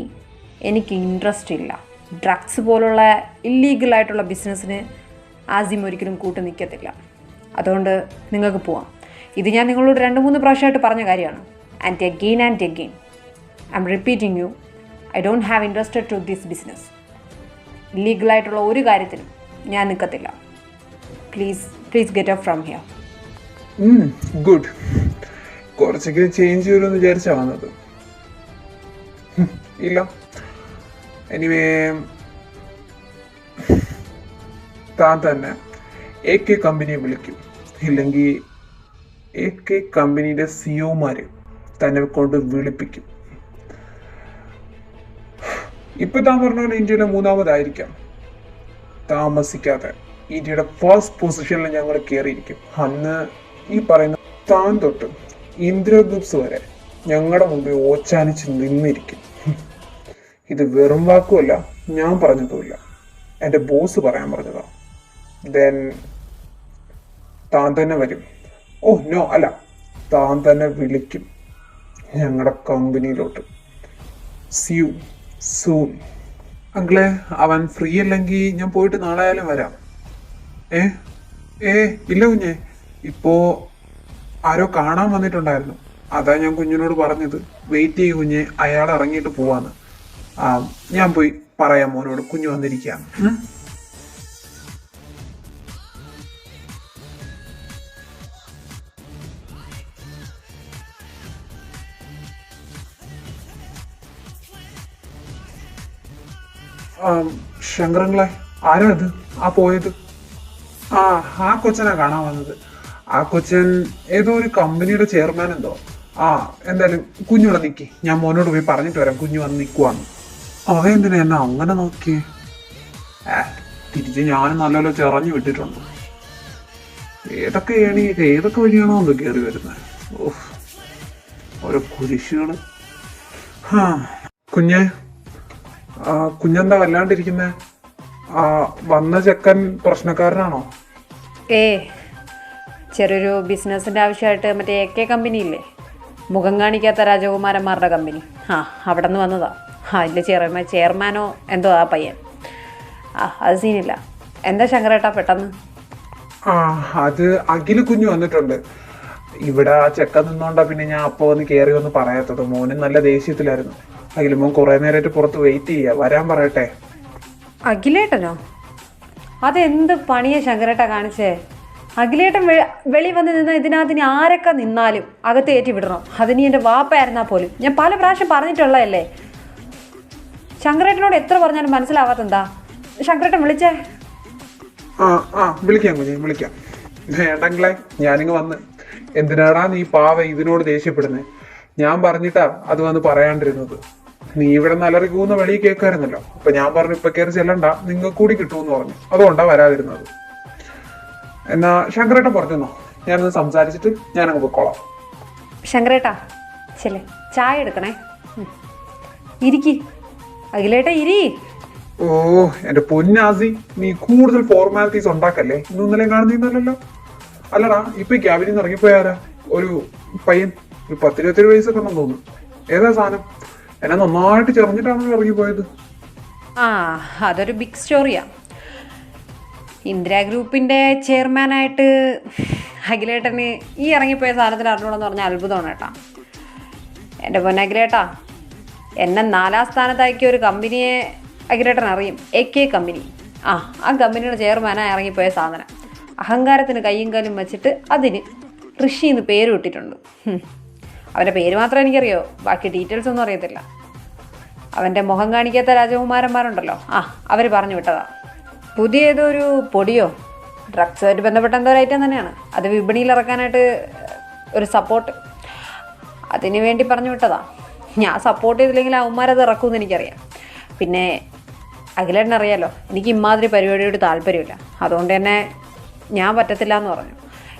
എനിക്ക് ഇൻട്രസ്റ്റ് ഇല്ല. ഡ്രഗ്സ് പോലുള്ള ഇല്ലീഗലായിട്ടുള്ള ബിസിനസ്സിന് ആസിം ഒരിക്കലും കൂട്ടു നിൽക്കത്തില്ല. അതുകൊണ്ട് നിങ്ങൾക്ക് പോവാം. ഇത് ഞാൻ നിങ്ങളോട് 2-3 പ്രാവശ്യമായിട്ട് പറഞ്ഞ കാര്യമാണ്. And again I am repeating you, I don't have interested to this business. ഇല്ലീഗലായിട്ടുള്ള ഒരു കാര്യത്തിനും ഞാൻ നിൽക്കത്തില്ല. Please get out from here. Good. കുറച്ചൊക്കെ ചേഞ്ച് വരുമെന്ന് വിചാരിച്ചാ വന്നത്. ഇല്ല. എനിവേ, താൻ തന്നെ AK കമ്പനിയെ വിളിക്കും. ഇല്ലെങ്കിൽ AK കമ്പനിയുടെ സിഒമാര് തന്നെ കൊണ്ട് വിളിപ്പിക്കും. ഇപ്പൊ താൻ പറഞ്ഞ പോലെ ഇന്ത്യയിലെ 3ാമതായിരിക്കാം. താമസിക്കാതെ ഇന്ത്യയുടെ ഫസ്റ്റ് പൊസിഷനിൽ ഞങ്ങൾ കയറിയിരിക്കും. അന്ന് ഈ പറയുന്ന താൻ തൊട്ട് ഇന്ദിര ഗ്രൂപ്പ്സ് വരെ ഞങ്ങളുടെ മുമ്പിൽ ഓച്ചാനിച്ച് നിന്നിരിക്കും. ഇത് വെറും വാക്കുമല്ല, ഞാൻ പറഞ്ഞതുമില്ല, എൻ്റെ ബോസ് പറയാൻ പറഞ്ഞതാ. ദെൻ താൻ തന്നെ വരും. ഓ നോ, അല്ല, താൻ തന്നെ വിളിക്കും ഞങ്ങളുടെ കമ്പനിയിലോട്ട്. See you soon. അങ്കിളെ, അവൻ ഫ്രീ അല്ലെങ്കിൽ ഞാൻ പോയിട്ട് നാളെ ആയാലും വരാം. ഇല്ല കുഞ്ഞെ, ഇപ്പോ ആരോ കാണാൻ വന്നിട്ടുണ്ടായിരുന്നു. അതാ ഞാൻ കുഞ്ഞിനോട് പറഞ്ഞത്, വെയിറ്റ് ചെയ്യൂ കുഞ്ഞെ, അയാൾ ഇറങ്ങിയിട്ട് പോവാന്ന്. ഞാൻ പോയി പറയാം മോനോട്, കുഞ്ഞു വന്നിരിക്കുകയാണ്. ശങ്കരങ്ങളെ, ആരാ ഇത് പോയത്? ആ കൊച്ചനാ കാണാൻ വന്നത്. ആ കൊച്ചൻ ഏതോ ഒരു കമ്പനിയുടെ ചെയർമാൻ എന്തോ. എന്തായാലും കുഞ്ഞുവിടെ നിൽക്കി, ഞാൻ മോനോട് പോയി പറഞ്ഞിട്ട് വരാം കുഞ്ഞു വന്ന് നിൽക്കുവാന്ന്. അവ എന്തിനാ എന്നെ അങ്ങനെ നോക്കിയേ? തിരിച്ച് ഞാനും നല്ലപോലെ ചെറഞ്ഞു വിട്ടിട്ടുണ്ട്. ഏതൊക്കെ ഏതൊക്കെ വഴിയാണോ ഒന്ന് കയറി വരുന്നത്. ഓരോ കുരിശുകള്. കുഞ്ഞെന്താ വല്ലാണ്ടിരിക്കുന്നേ? വന്ന ചെക്കൻ പ്രശ്നക്കാരനാണോ? ചെറിയൊരു ബിസിനസിൻ്റെ ആവശ്യമായിട്ട് മറ്റേ AK കമ്പനി ഇല്ലേ, മുഖം കാണിക്കാത്ത രാജകുമാരന്മാരുടെ കമ്പനി, അവിടെ നിന്ന് വന്നതാ. അതിൻ്റെ ചെയർമാനോ എന്തോ ആ പയ്യൻ. അത് സീനില്ല. എന്താ ശങ്കരേട്ടാ പെട്ടെന്ന്? അത് അഖില് കുഞ്ഞു വന്നിട്ടുണ്ട്. ഇവിടെ ആ ചെക്കൻ നിന്നോണ്ടാ പിന്നെ ഞാൻ അപ്പോൾ വന്ന് കയറി വന്ന് പറയാത്തത്. മോനും നല്ല ദേഷ്യത്തിലായിരുന്നു. അഖില് മോൻ കുറെ നേരമായിട്ട് പുറത്ത് വെയിറ്റ് ചെയ്യാ, വരാൻ പറയട്ടെ. അഖിലേട്ടനോ? അതെന്ത് പണിയാ ശങ്കരേട്ട കാണിച്ചേ? അഖിലേട്ടൻ വെളി വന്ന് നിന്ന് ഇതിനകത്തിന് ആരൊക്കെ നിന്നാലും അകത്ത് കയറ്റി വിടണം. അതിന് എൻ്റെ വാപ്പയായിരുന്നാൽ പോലും. ഞാൻ പല പ്രാവശ്യം പറഞ്ഞിട്ടുള്ളതല്ലേ. ശങ്കരേട്ടനോട് എത്ര പറഞ്ഞാലും മനസ്സിലാവാത്തെന്താ? ശങ്കരേട്ടൻ വിളിച്ചേ. വിളിക്കാം കുഞ്ഞെ, വിളിക്കാം. വേണ്ടെങ്കിലേ ഞാനിങ്ങ് വന്ന്. എന്തിനാടാ നീ പാവ ഇതിനോട് ദേഷ്യപ്പെടുന്നത്? ഞാൻ പറഞ്ഞിട്ടാ അത് വന്ന് പറയാണ്ടിരുന്നത്. നീ ഇവിടെ നല്ലറി കൂന്ന വെളിയിൽ കേൾക്കായിരുന്നല്ലോ. അപ്പൊ ഞാൻ പറഞ്ഞു ഇപ്പൊ കയറി ചെല്ലണ്ട, നിങ്ങൾക്ക് കൂടി കിട്ടുമെന്ന് പറഞ്ഞു. അതുകൊണ്ടാ വരാതിരുന്നത്. എന്നാ ശങ്കരേട്ടൻ പറഞ്ഞോ, ഞാനൊന്ന് സംസാരിച്ചിട്ട് ഞാനങ്ങ് പൊക്കോളാം. ശങ്കരേട്ടാ ചെല്ലേ, ചായ എടുക്കണേ. ഇരിക്കി അഖിലേട്ടാ, ഇരി. ഓ എന്റെ പൊന്നാസി, നീ കൂടുതൽ ഫോർമാലിറ്റീസ് ഉണ്ടാക്കല്ലേ. ഇന്നൊന്നിലേം കാണുന്നില്ലല്ലോ. അല്ലടാ, ഇപ്പൊ ക്യാബിനിൽ നിന്ന് ഇറങ്ങിപ്പോയാരാ? ഒരു പയ്യൻ, ഒരു 10-27 വയസ്സൊക്കെ ഉണ്ടെന്ന് തോന്നുന്നു. ഏതാ സാധനം? എന്നെ നന്നായിട്ട് ചെറിഞ്ഞിട്ടാണല്ലോ ഇറങ്ങിപ്പോയത്. അതൊരു ബിഗ് സ്റ്റോറിയാ. ഇന്ദിരാ ഗ്രൂപ്പിന്റെ ചെയർമാനായിട്ട് അഖിലേട്ടന് ഈ ഇറങ്ങിപ്പോയ സാധനത്തിന് അറിഞ്ഞൂടെന്ന് പറഞ്ഞാൽ അത്ഭുതമാണ് കേട്ടാ. എൻ്റെ പൊന്നഖിലേട്ടാ, എന്നെ 4ാം സ്ഥാനത്താക്കിയ ഒരു കമ്പനിയെ അഖിലേട്ടൻ അറിയും. AK company. ആ കമ്പനിയുടെ ചെയർമാനായി ഇറങ്ങിപ്പോയ സാധനം. അഹങ്കാരത്തിന് കയ്യും കാലും വെച്ചിട്ട് അതിന് ഋഷി എന്ന് പേര് ഇട്ടിട്ടുണ്ട്. അവൻ്റെ പേര് മാത്രമേ എനിക്കറിയോ, ബാക്കി ഡീറ്റെയിൽസ് ഒന്നും അറിയത്തില്ല. അവൻ്റെ മുഖം കാണിക്കാത്ത രാജകുമാരന്മാരുണ്ടല്ലോ, അവർ പറഞ്ഞു വിട്ടതാ. പുതിയ ഏതോ ഒരു പൊടിയോ ഡ്രഗ്സുമായിട്ട് ബന്ധപ്പെട്ട എന്തോ ഒരു ഐറ്റം തന്നെയാണ്. അത് വിപണിയിൽ ഇറക്കാനായിട്ട് ഒരു സപ്പോർട്ട്, അതിന് വേണ്ടി പറഞ്ഞു വിട്ടതാ. ഞാൻ സപ്പോർട്ട് ചെയ്തില്ലെങ്കിൽ അവന്മാരത് ഇറക്കുമെന്ന് എനിക്കറിയാം. പിന്നെ അഖിലേട്ടനറിയാലോ, എനിക്ക് ഇമാതിരി പരിപാടിയോട് താല്പര്യമില്ല. അതുകൊണ്ട് തന്നെ ഞാൻ പറ്റത്തില്ല എന്ന് പറഞ്ഞു.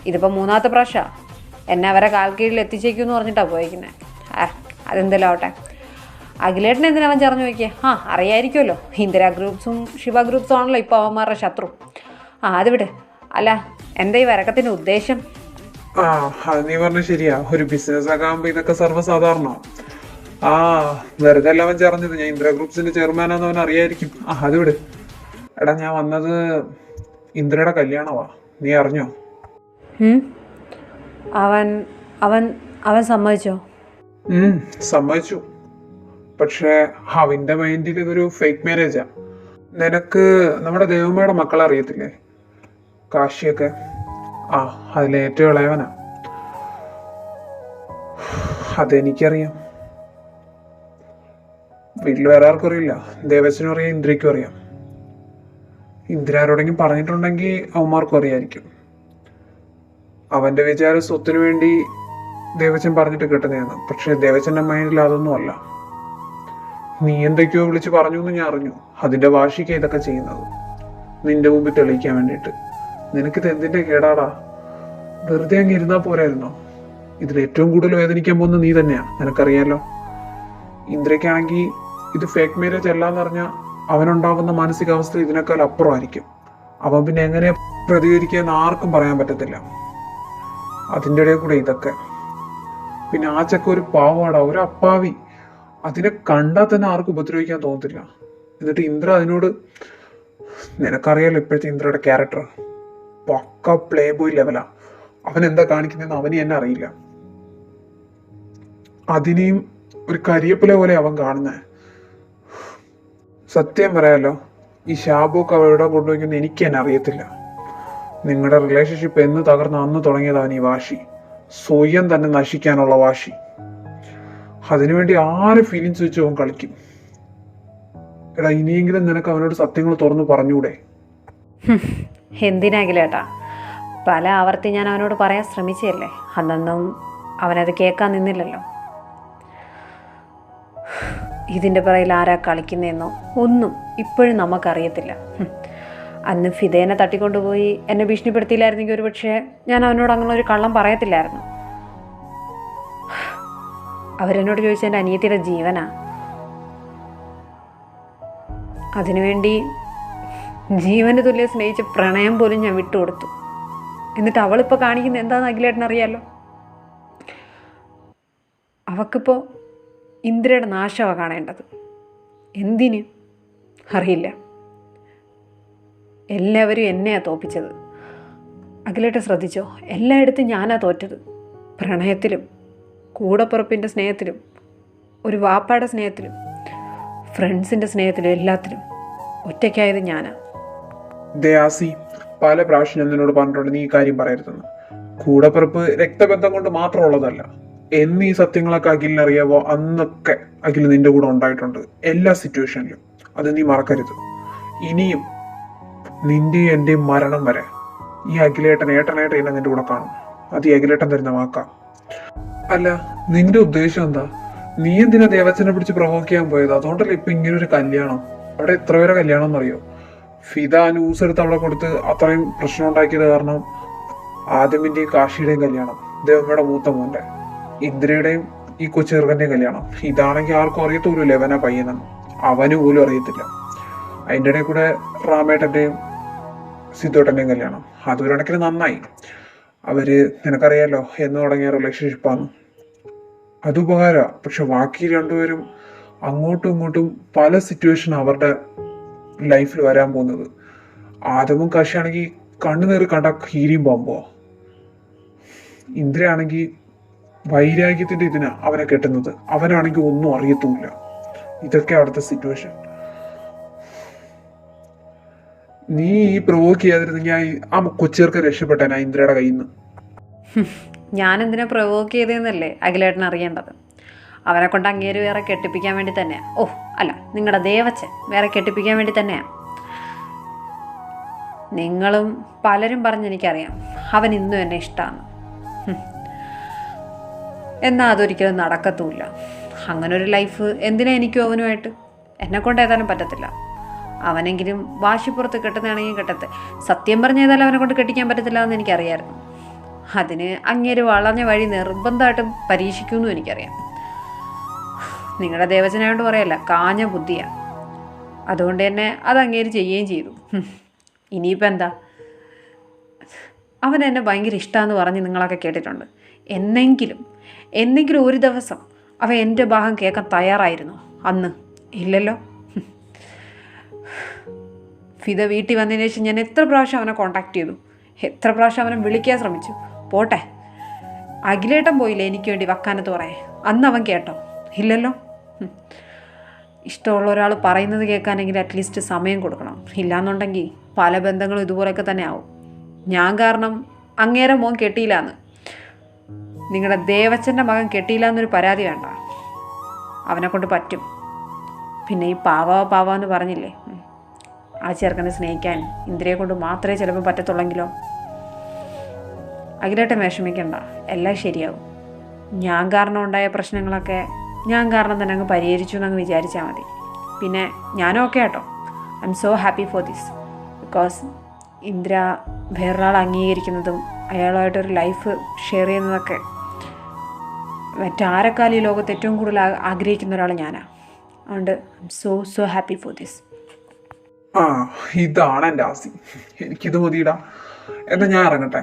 ഇതിപ്പോൾ 3ാമത്തെ പ്രാവശ്യമാണ് എന്നെ അവരെ കാൽക്കീഴിൽ എത്തിച്ചേക്കുമെന്ന് പറഞ്ഞിട്ടാണ് പോയിരിക്കുന്നത്. അതെന്തെല്ലാം ആവട്ടെ. അഖിലേട്ടൻ എന്തിനാ അവൻ ചറിഞ്ഞു നോക്കിയേ? അറിയായിരിക്കുമല്ലോ, ഇന്ദിരാ ഗ്രൂപ്പ്സും ശിവ ഗ്രൂപ്പ്സും ആണല്ലോ ഇപ്പോൾ അവന്മാരുടെ ശത്രു. അത് വിട്. അല്ല, എന്താ ഈ വരക്കത്തിൻ്റെ ഉദ്ദേശം? അത് നീ പറഞ്ഞ ശരിയാ. ഒരു ബിസിനസ് ഒക്കെ ആകുമ്പോ ഇതൊക്കെ സർവ്വസാധാരണ. വെറുതെ അല്ല അവൻ ചറിഞ്ഞത്. ഞാൻ ഇന്ദിരാ ഗ്രൂപ്പ്സിന്റെ ചെയർമാനാന്ന് അവൻ അറിയായിരിക്കും. അത് വിട്. എടാ, ഞാൻ വന്നത് ഇന്ദിരയുടെ കല്യാണമാ. നീ അറിഞ്ഞോ? അവൻ അവൻ അവൻ സമ്മതിച്ചോ? സമ്മതിച്ചു. പക്ഷെ അവന്റെ മൈൻഡിൽ ഇതൊരു ഫേക്ക് മാരേജാ. നിനക്ക് നമ്മുടെ ദേവമ്മയുടെ മക്കളെ അറിയത്തില്ലേ? കാശിയൊക്കെ. അതിലെ ഏറ്റവും ഇളയവനാ. അതെനിക്കറിയാം. വീട്ടിൽ വേറെ ആർക്കും അറിയില്ല. ദേവച്ചനും അറിയാം, ഇന്ദിരയ്ക്കും അറിയാം. ഇന്ദിര ആരോടെങ്കിലും പറഞ്ഞിട്ടുണ്ടെങ്കിൽ അവന്മാർക്കും അറിയായിരിക്കും. അവന്റെ വിചാരം സ്വത്തിനു വേണ്ടി ദേവച്ചൻ പറഞ്ഞിട്ട് കിട്ടുന്നതാണ്. പക്ഷെ ദേവച്ചന്റെ മൈൻഡിൽ അതൊന്നും അല്ല. നീ എന്തൊക്കെയോ വിളിച്ച് പറഞ്ഞു എന്ന് ഞാൻ അറിഞ്ഞു. അതിന്റെ വാശിക്ക് ഇതൊക്കെ ചെയ്യുന്നത്, നിന്റെ മുമ്പിൽ തെളിയിക്കാൻ വേണ്ടിയിട്ട്. നിനക്കിത് എന്തിന്റെ കേടാടാ? വെറുതെ അങ്ങ് ഇരുന്നാ പോരായിരുന്നോ? ഇതിൽ ഏറ്റവും കൂടുതൽ വേദനിക്കാൻ പോകുന്നത് നീ തന്നെയാണ്, നിനക്കറിയാലോ. ഇന്ദിരയ്ക്കാണെങ്കിൽ ഇത് ഫേക്ക് മാരേജ് അല്ലാന്ന് പറഞ്ഞാൽ അവനുണ്ടാവുന്ന മാനസികാവസ്ഥ ഇതിനേക്കാൾ അപ്പുറമായിരിക്കും. അവൻ പിന്നെ എങ്ങനെ പ്രതികരിക്കാന്ന് ആർക്കും പറയാൻ പറ്റത്തില്ല. അതിൻ്റെ ഇടയിൽ കൂടെ ഇതൊക്കെ. പിന്നെ ആ ചെക്ക ഒരു പാവാടാ, ഒരു അപ്പാവി. അതിനെ കണ്ടാൽ തന്നെ ആർക്കും ഉപദ്രവിക്കാൻ തോന്നത്തില്ല. എന്നിട്ട് ഇന്ദ്ര അതിനോട്, നിനക്കറിയാലോ ഇപ്പോഴത്തെ ഇന്ദ്രയുടെ ക്യാരക്ടർ, പക്ക പ്ലേ ബോയ് ലെവലാ. അവൻ എന്താ കാണിക്കുന്നതെന്ന് അവന് തന്നെ അറിയില്ല. അതിനെയും ഒരു കരിയപ്പില പോലെ അവൻ കാണുന്നത്. സത്യം പറയാലോ, ഈ ഷാബുക്ക് അവരുടെ കൊണ്ടുപോയിക്കുന്ന എനിക്ക് തന്നെ അറിയത്തില്ല. നിങ്ങളുടെ റിലേഷൻഷിപ്പ് എന്ന് തകർന്ന് അന്ന് തുടങ്ങിയതാണ് ഈ വാശി. സ്വയം തന്നെ നശിക്കാനുള്ള വാശി. അതിനുവേണ്ടി ആരെ ഫീലിങ്സ് വെച്ച് അവൻ കളിക്കും. എടാ, ഇനിയെങ്കിലും നിനക്ക് അവനോട് സത്യങ്ങൾ തുറന്നു പറഞ്ഞൂടെ? എന്തിനാകില്ലേട്ടാ, പല ആവർത്തി ഞാൻ അവനോട് പറയാൻ ശ്രമിച്ചല്ലേ. അന്നൊന്നും അവനത് കേൾക്കാൻ നിന്നില്ലല്ലോ. ഇതിൻ്റെ പിറയിൽ ആരാ കളിക്കുന്നതെന്നോ ഒന്നും ഇപ്പോഴും നമുക്കറിയത്തില്ല. അന്ന് ഫിദേനെ തട്ടിക്കൊണ്ടുപോയി എന്നെ ഭീഷണിപ്പെടുത്തിയില്ലായിരുന്നെങ്കിൽ ഒരു പക്ഷേ ഞാൻ അവനോട് അങ്ങനെ ഒരു കള്ളം പറയത്തില്ലായിരുന്നു. അവരെന്നോട് ചോദിച്ച എൻ്റെ അനിയത്തിയുടെ ജീവനാ. അതിനുവേണ്ടി ജീവന് തുല്യം സ്നേഹിച്ച് പ്രണയം പോലും ഞാൻ വിട്ടുകൊടുത്തു. എന്നിട്ട് അവളിപ്പോൾ കാണിക്കുന്നത് എന്താണെന്ന് അഖിലേട്ടനറിയാലോ. അവക്കിപ്പോൾ ഇന്ദിരയുടെ നാശമാണ് കാണേണ്ടത്. എന്തിന് അറിയില്ല. എല്ലാവരും എന്നെയാണ് തോപ്പിച്ചത്. അഖിലേട്ടൻ ശ്രദ്ധിച്ചോ, എല്ലായിടത്തും ഞാനാ തോറ്റത്. പ്രണയത്തിലും, കൂടപ്പുറപ്പിൻ്റെ സ്നേഹത്തിലും, ഒരു വാപ്പായുടെ സ്നേഹത്തിലും, ഫ്രണ്ട്സിൻ്റെ സ്നേഹത്തിലും, എല്ലാത്തിലും ഒറ്റയ്ക്കായത് ഞാനാ. ദയാസി, പല പ്രാവശ്യം ഞാൻ നിന്നോട് പറഞ്ഞിട്ടുണ്ട് നീ ഈ കാര്യം പറയരുതെന്ന്. കൂടപ്പിറപ്പ് രക്തബന്ധം കൊണ്ട് മാത്രമുള്ളതല്ല. എന്നീ സത്യങ്ങളൊക്കെ അഖിലിന് അറിയാവോ, അന്നൊക്കെ അഖിൽ നിന്റെ കൂടെ ഉണ്ടായിട്ടുണ്ട്, എല്ലാ സിറ്റുവേഷനിലും. അത് നീ മറക്കരുത്. ഇനിയും നിന്റെയും എന്റെയും മരണം വരെ ഈ ഏട്ടനായിട്ട് എന്നെ നിന്റെ കൂടെ കാണും. അത് ഈ അഖിലേട്ടൻ തരുന്ന വാക്കാ. അല്ല, നിന്റെ ഉദ്ദേശം എന്താ? നീ എന്തിനാ ദേവച്ചനെ പിടിച്ച് പ്രൊവോക്ക് ചെയ്യാൻ പോയത്? അതുകൊണ്ടല്ലേ ഇപ്പൊ ഇങ്ങനെ ഒരു കല്യാണം? അവിടെ എത്ര പേരെ കല്യാണം എന്നറിയോ? ഫിദ ന്യൂസ് എടുത്ത് അവിടെ കൊടുത്ത് അത്രയും പ്രശ്നം ഉണ്ടാക്കിയത് കാരണം ആദമിന്റെയും കാശിയുടെയും കല്യാണം, ദേവമ്മയുടെ മൂത്ത മോന്റെ, ഇന്ദ്രയുടെയും ഈ കൊച്ചെറുക്കന്റെയും കല്യാണം. ഇതാണെങ്കിൽ ആർക്കും അറിയത്തൂല്ലോ ലെവന പയ്യനെന്ന്, അവന് പോലും അറിയത്തില്ല. അതിൻ്റെ ഇടയിൽ കൂടെ റാമേട്ടന്റെയും സിദ്ധോട്ടന്റെയും കല്യാണം. അതൊരു കണക്കിന് നന്നായി. അവര് നിനക്കറിയാലോ എന്ന് തുടങ്ങിയ റിലേഷൻഷിപ്പാണ്. അത് ഉപകാരമാണ്. പക്ഷെ ബാക്കി രണ്ടുപേരും അങ്ങോട്ടും ഇങ്ങോട്ടും പല സിറ്റുവേഷൻ അവരുടെ ലൈഫിൽ വരാൻ പോകുന്നത്. ആദമും കാശിയാണെങ്കിൽ കണ്ണുനീർ കണ്ട ഹീരിയും പോകുമ്പോ, ഇന്ദ്രയാണെങ്കിൽ വൈരാഗ്യത്തിന്റെ ഇതിനാ അവനെ കെട്ടുന്നത്. അവനാണെങ്കിൽ ഒന്നും അറിയത്തുമില്ല. ഇതൊക്കെ അവിടുത്തെ സിറ്റുവേഷൻ. നീ ഈ പ്രൊവോക്ക് ചെയ്യാതിരുന്നെങ്കിൽ ആ കൊച്ചേർക്ക് രക്ഷപ്പെട്ടേനാ ഇന്ദ്രയുടെ കയ്യിൽ നിന്ന്. ഞാൻ എന്തിനാ പ്രൊവോക്ക് ചെയ്തതെന്നല്ലേ അഖിലേട്ടൻ അറിയേണ്ടത്. അവനെ കൊണ്ട് അങ്ങേര് വേറെ കെട്ടിപ്പിക്കാൻ വേണ്ടി തന്നെയാണ്. ഓ അല്ല, നിങ്ങളുടെ ദേവച്ചൻ വേറെ കെട്ടിപ്പിക്കാൻ വേണ്ടി തന്നെയാണ്. നിങ്ങളും പലരും പറഞ്ഞെനിക്കറിയാം അവൻ ഇന്നും എന്നെ ഇഷ്ടമാണ്. എന്നാൽ അതൊരിക്കലും നടക്കത്തുമില്ല. അങ്ങനൊരു ലൈഫ് എന്തിനാ എനിക്കും അവനുമായിട്ട്? എന്നെക്കൊണ്ട് ഏതായാലും പറ്റത്തില്ല. അവനെങ്കിലും വാശിപ്പുറത്ത് കെട്ടുന്നതാണെങ്കിൽ കെട്ടത്തെ. സത്യം പറഞ്ഞ ഏതായാലും അവനെ കൊണ്ട് കെട്ടിക്കാൻ പറ്റത്തില്ല എന്ന് എനിക്കറിയായിരുന്നു. അതിന് അങ്ങേര് വളഞ്ഞ വഴി നിർബന്ധമായിട്ടും പരീക്ഷിക്കുമെന്നും എനിക്കറിയാം. നിങ്ങളുടെ ദേവചനായോണ്ട് പറയല്ല, കാഞ്ഞ ബുദ്ധിയാണ്. അതുകൊണ്ട് തന്നെ അത് അങ്ങേര് ചെയ്യുകയും ചെയ്തു. ഇനിയിപ്പോൾ എന്താ? അവൻ എന്നെ ഭയങ്കര ഇഷ്ടമാണെന്ന് പറഞ്ഞ് നിങ്ങളൊക്കെ കേട്ടിട്ടുണ്ട്. എന്നെങ്കിലും ഒരു ദിവസം അവൻ എൻ്റെ ഭാഗം കേൾക്കാൻ തയ്യാറായിരുന്നു അന്ന്? ഇല്ലല്ലോ. ഫിദ വീട്ടിൽ വന്നതിന് ശേഷം ഞാൻ എത്ര പ്രാവശ്യം അവനെ കോണ്ടാക്ട് ചെയ്തു, എത്ര പ്രാവശ്യം അവനെ വിളിക്കാൻ ശ്രമിച്ചു. പോട്ടെ, അഖിലേട്ടൻ പോയില്ലേ എനിക്ക് വേണ്ടി വക്കാനത്ത് പറയാൻ? അന്ന് അവൻ കേട്ടോ? ഇല്ലല്ലോ. ഇഷ്ടമുള്ള ഒരാൾ പറയുന്നത് കേൾക്കാനെങ്കിൽ അറ്റ്ലീസ്റ്റ് സമയം കൊടുക്കണം. ഇല്ലയെന്നുണ്ടെങ്കിൽ പല ബന്ധങ്ങളും ഇതുപോലെയൊക്കെ തന്നെ ആവും. ഞാൻ കാരണം അങ്ങേരെ മോൻ കെട്ടിയില്ലാന്ന്, നിങ്ങളുടെ ദേവച്ചൻ്റെ മകൻ കെട്ടിയില്ല എന്നൊരു പരാതി വേണ്ട. അവനെ കൊണ്ട് പറ്റും. പിന്നെ ഈ പാവ എന്ന് പറഞ്ഞില്ലേ, ആ ചെറുക്കനെ സ്നേഹിക്കാൻ ഇന്ദ്രയെ കൊണ്ട് മാത്രമേ ചിലപ്പോൾ പറ്റത്തുള്ളെങ്കിലോ? അഖിലേട്ടൻ വിഷമിക്കണ്ട, എല്ലാം ശരിയാവും. ഞാൻ കാരണം ഉണ്ടായ പ്രശ്നങ്ങളൊക്കെ ഞാൻ കാരണം തന്നെ അങ്ങ് പരിഹരിച്ചു എന്നങ്ങ് വിചാരിച്ചാൽ മതി. പിന്നെ ഞാനും ഓക്കെ കേട്ടോ. I am so happy for this. Because Indra വേറൊരാൾ അംഗീകരിക്കുന്നതും അയാളുമായിട്ടൊരു ലൈഫ് ഷെയർ ചെയ്യുന്നതൊക്കെ മറ്റാരെക്കാളും ഈ ലോകത്ത് ഏറ്റവും കൂടുതൽ ആഗ്രഹിക്കുന്ന ഒരാൾ ഞാനാണ്. അതുകൊണ്ട് I am so happy for this. ആ, ഇതാണ് എൻ്റെ ആസി. എനിക്കിത് മതിയിടാം. എന്നാ ഞാൻ ഇറങ്ങട്ടെ.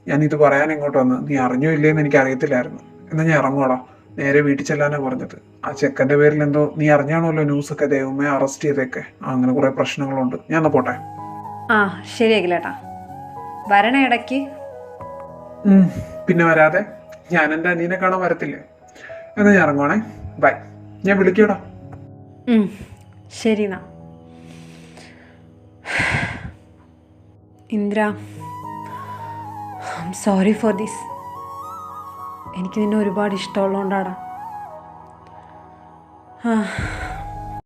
ഞാനിത് പറയാൻ ഇങ്ങോട്ട് വന്ന് നീ അറിഞ്ഞോ ഇല്ലേന്ന് എനിക്ക് അറിയത്തില്ലായിരുന്നു. എന്നാ ഞാൻ ഇറങ്ങോടാ. നേരെ വീട്ടിൽ ചെല്ലാനാ പറഞ്ഞത്. ആ ചെക്കൻ്റെ പേരിൽ എന്തോ നീ അറിഞ്ഞാണല്ലോ ന്യൂസൊക്കെ, ദൈവമേ അറസ്റ്റ് ചെയ്തേക്കെ, അങ്ങനെ കുറെ പ്രശ്നങ്ങളുണ്ട്. ഞാൻ എന്നാ പോട്ടെ. ആ ശരി അഖിലേട്ടാ, വരണ ഇടയ്ക്ക്. പിന്നെ വരാതെ? ഞാൻ എൻ്റെ അനിയനെ കാണാൻ വരത്തില്ലേ? എന്നാ ഞാൻ ഇറങ്ങുവാണേ. ബൈ. ഞാൻ വിളിക്കൂടാ. ശരി എന്നാ. Indra, I am sorry for this. എനിക്ക് നിന്നെ ഒരുപാട് ഇഷ്ടമുള്ളതുകൊണ്ടാടാ.